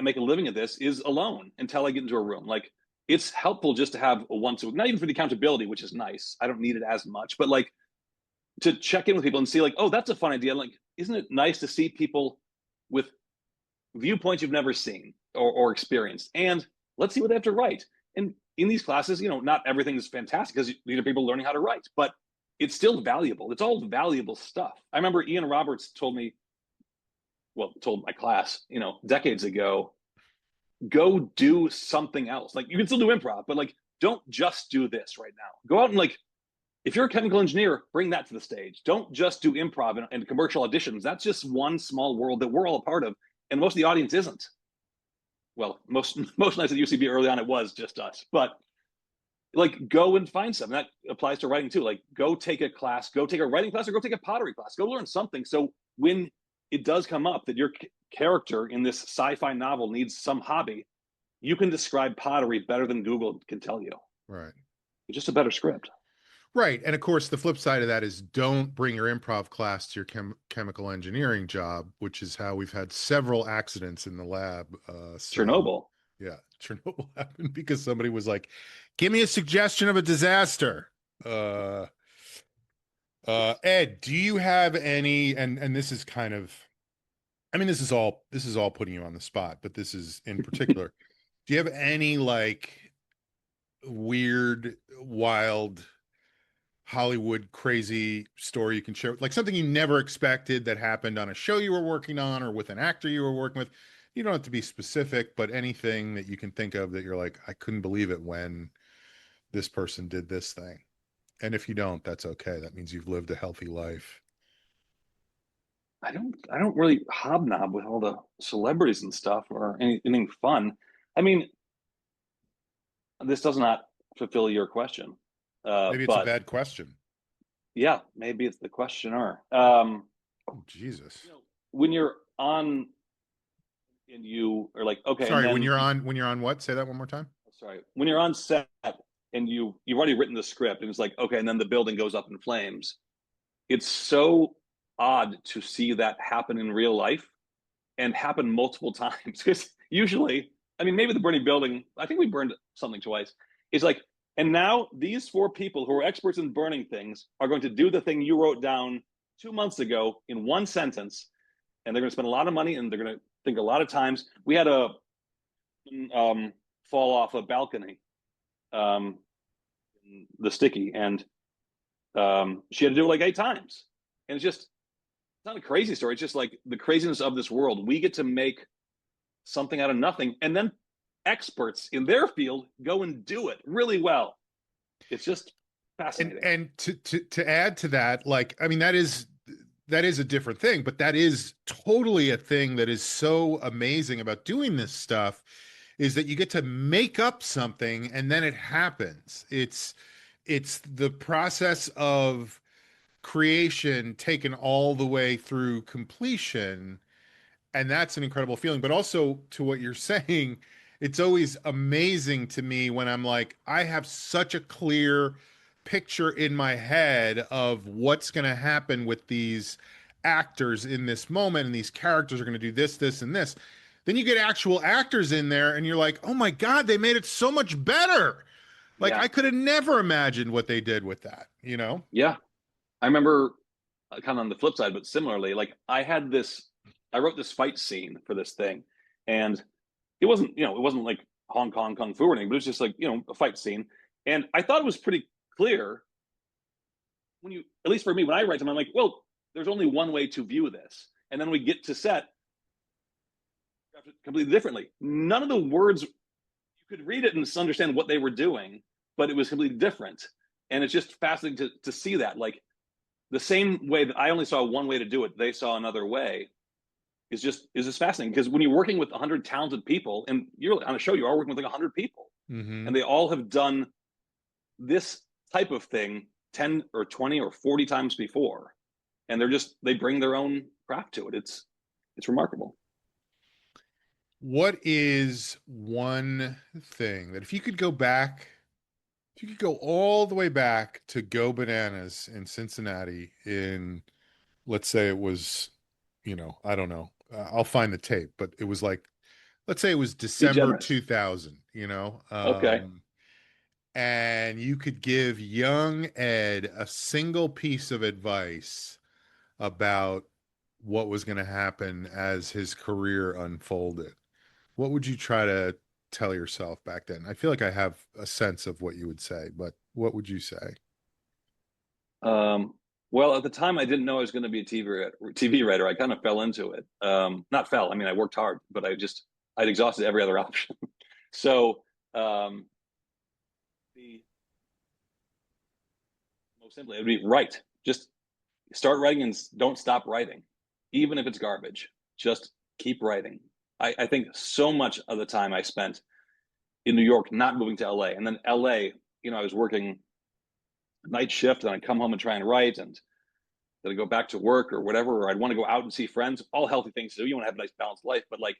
S2: make a living at this, is alone until I get into a room. Like, it's helpful just to have a once a week, not even for the accountability, which is nice. I don't need it as much, but like, to check in with people and see like, oh, that's a fun idea. Like, isn't it nice to see people with viewpoints you've never seen or experienced? And let's see what they have to write. And in these classes, not everything is fantastic because these are people learning how to write, but it's still valuable. It's all valuable stuff. I remember Ian Roberts told my class, decades ago, go do something else. Like, you can still do improv, but like, don't just do this right now. Go out and like if you're a chemical engineer, bring that to the stage. Don't just do improv and commercial auditions. That's just one small world that we're all a part of, and most of the audience isn't. Well, most nights at UCB early on, it was just us. But like, go and find something. That applies to writing too. Like, go take a class, go take a writing class, or go take a pottery class. Go learn something. So when it does come up that your character in this sci-fi novel needs some hobby, you can describe pottery better than Google can tell you.
S1: Right.
S2: It's just a better script.
S1: Right. And of course, the flip side of that is don't bring your improv class to your chemical engineering job, which is how we've had several accidents in the lab.
S2: Chernobyl.
S1: Yeah, Chernobyl happened because somebody was like, "Give me a suggestion of a disaster." Ed, do you have any? And this is kind of, I mean, this is all putting you on the spot, but this is in particular. Do you have any like weird, wild Hollywood crazy story you can share, like something you never expected that happened on a show you were working on or with an actor you were working with? You don't have to be specific, but anything that you can think of that you're like, I couldn't believe it when this person did this thing. And if you don't, that's okay. That means you've lived a healthy life.
S2: I don't really hobnob with all the celebrities and stuff or anything fun. I mean, this does not fulfill your question.
S1: Maybe it's a
S2: But
S1: bad question.
S2: yeah, maybe it's the questioner.
S1: Oh, Jesus.
S2: When you're on and you are like, okay, and
S1: Sorry,
S2: then
S1: when you're on what? Say that one more time.
S2: sorry, when you're on set and you've already written the script and it's like, okay, and then the building goes up in flames. It's so odd to see that happen in real life and happen multiple times because usually, I mean, maybe the burning building, I think we burned something twice. It's like, and now these four people who are experts in burning things are going to do the thing you wrote down 2 months ago in one sentence, and they're going to spend a lot of money and they're going to think a lot of times. We had a fall off a balcony, um, the sticky, and she had to do it like 8 times. And it's not a crazy story. It's just like the craziness of this world. We get to make something out of nothing, and then experts in their field go and do it really well. It's just fascinating.
S1: And to add to that, like, I mean, that is a different thing, but that is totally a thing that is so amazing about doing this stuff is that you get to make up something and then it happens. It's the process of creation taken all the way through completion, and that's an incredible feeling. But also to what you're saying, it's always amazing to me when I'm like, I have such a clear picture in my head of what's going to happen with these actors in this moment, and these characters are going to do this, this, and this. Then you get actual actors in there, and you're like, oh my God, they made it so much better. Like,
S2: Yeah,
S1: I could have never imagined what they did with that, you know?
S2: yeah. I remember kind of on the flip side, but similarly, like I wrote this fight scene for this thing, and it wasn't like Hong Kong Kung Fu or anything, but it was just like, a fight scene. And I thought it was pretty clear when at least for me, when I write them, I'm like, well, there's only one way to view this. And then we get to set completely differently. None of the words, you could read it and understand what they were doing, but it was completely different. And it's just fascinating to see that. Like, the same way that I only saw one way to do it, they saw another way. Is just fascinating because when you're working with 100 talented people, and you're on a show, you are working with like 100 people,
S1: Mm-hmm.
S2: and they all have done this type of thing 10 or 20 or 40 times before, and they bring their own craft to it. It's remarkable.
S1: What is one thing that if you could go all the way back to Go Bananas in Cincinnati in, let's say it was, I don't know, I'll find the tape, but it was like, let's say it was
S2: Be
S1: December
S2: generous.
S1: 2000,
S2: Okay.
S1: and you could give young Ed a single piece of advice about what was going to happen as his career unfolded, what would you try to tell yourself back then? I feel like I have a sense of what you would say, but what would you say?
S2: um, well, at the time I didn't know I was going to be a TV writer. I kind of fell into it. Not fell, I mean, I worked hard, but I'd exhausted every other option. So, the Most simply, it would be write. Just start writing and don't stop writing, even if it's garbage. Just keep writing. I think so much of the time I spent in New York, not moving to LA, and then LA, I was working night shift, and I'd come home and try and write, and then I'd go back to work or whatever, or I'd want to go out and see friends. All healthy things to do. You want to have a nice balanced life, but like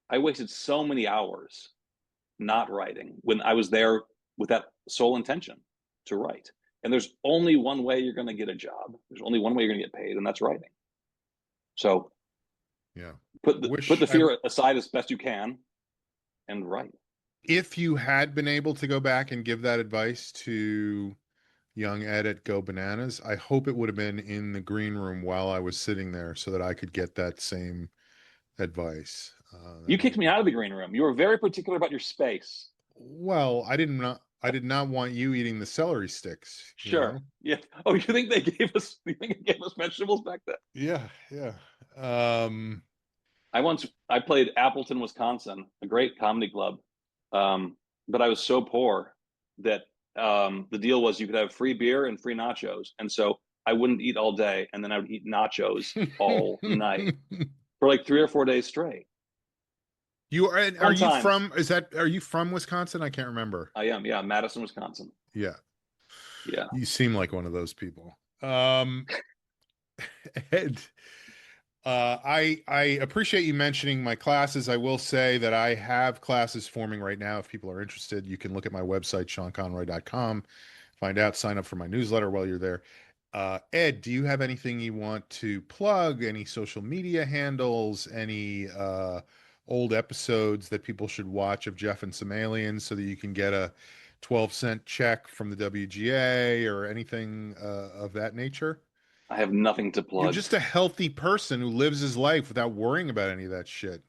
S2: I wasted so many hours not writing when I was there with that sole intention to write. And there's only one way you're going to get a job. There's only one way you're going to get paid, and that's writing. So
S1: Yeah.
S2: put the fear aside as best you can and write.
S1: If you had been able to go back and give that advice to young Ed at Go Bananas, I hope it would have been in the green room while I was sitting there so that I could get that same advice.
S2: You kicked me out of the green room. You were very particular about your space.
S1: Well, I did not want you eating the celery sticks.
S2: Sure. Yeah. Oh, you think they gave us vegetables back then?
S1: Yeah, yeah.
S2: I played Appleton, Wisconsin, a great comedy club. But I was so poor that the deal was you could have free beer and free nachos. And so I wouldn't eat all day, and then I would eat nachos all night for like 3 or 4 days straight.
S1: Are you from Wisconsin? I can't remember.
S2: I am, yeah, Madison, Wisconsin.
S1: Yeah.
S2: Yeah.
S1: You seem like one of those people. Ed, I appreciate you mentioning my classes. I will say that I have classes forming right now. If people are interested, you can look at my website, SeanConroy.com, find out, sign up for my newsletter while you're there. Ed, do you have anything you want to plug? Any social media handles? Any old episodes that people should watch of Jeff and Some Aliens so that you can get a 12-cent check from the WGA or anything of that nature?
S2: I have nothing to plug.
S1: You're just a healthy person who lives his life without worrying about any of that shit.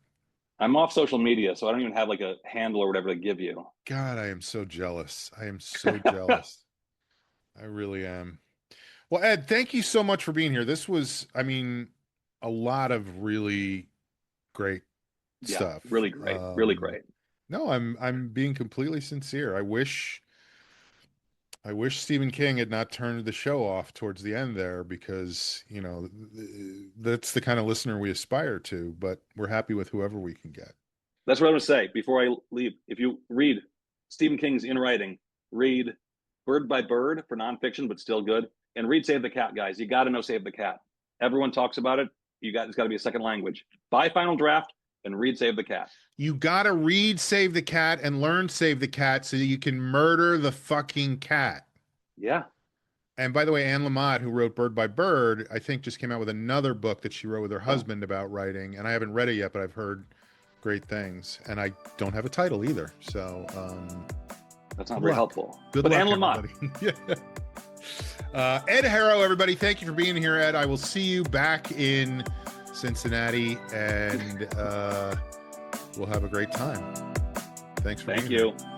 S2: I'm off social media, so I don't even have like a handle or whatever to give you.
S1: God, I am so jealous. I am so jealous. I really am. Well, Ed, thank you so much for being here. This was, a lot of really great stuff.
S2: Really great. Really great.
S1: No, I'm being completely sincere. I wish Stephen King had not turned the show off towards the end there because, that's the kind of listener we aspire to, but we're happy with whoever we can get.
S2: That's what I would say before I leave. If you read Stephen King's In Writing, read Bird by Bird for nonfiction, but still good, and read Save the Cat, guys. You got to know Save the Cat. Everyone talks about it. It's got to be a second language. Buy Final Draft and read Save the Cat. You
S1: got to read Save the Cat and learn Save the Cat so that you can murder the fucking cat. Yeah. And by the way, Anne Lamott, who wrote Bird by Bird, I think just came out with another book that she wrote with her husband about writing. And I haven't read it yet, but I've heard great things. And I don't have a title either. So
S2: that's not very helpful.
S1: Good
S2: but
S1: luck,
S2: Anne Lamott.
S1: Yeah. Ed Herro, everybody, thank you for being here, Ed. I will see you back in Cincinnati, and we'll have a great time. Thanks for being here.
S2: Thank you.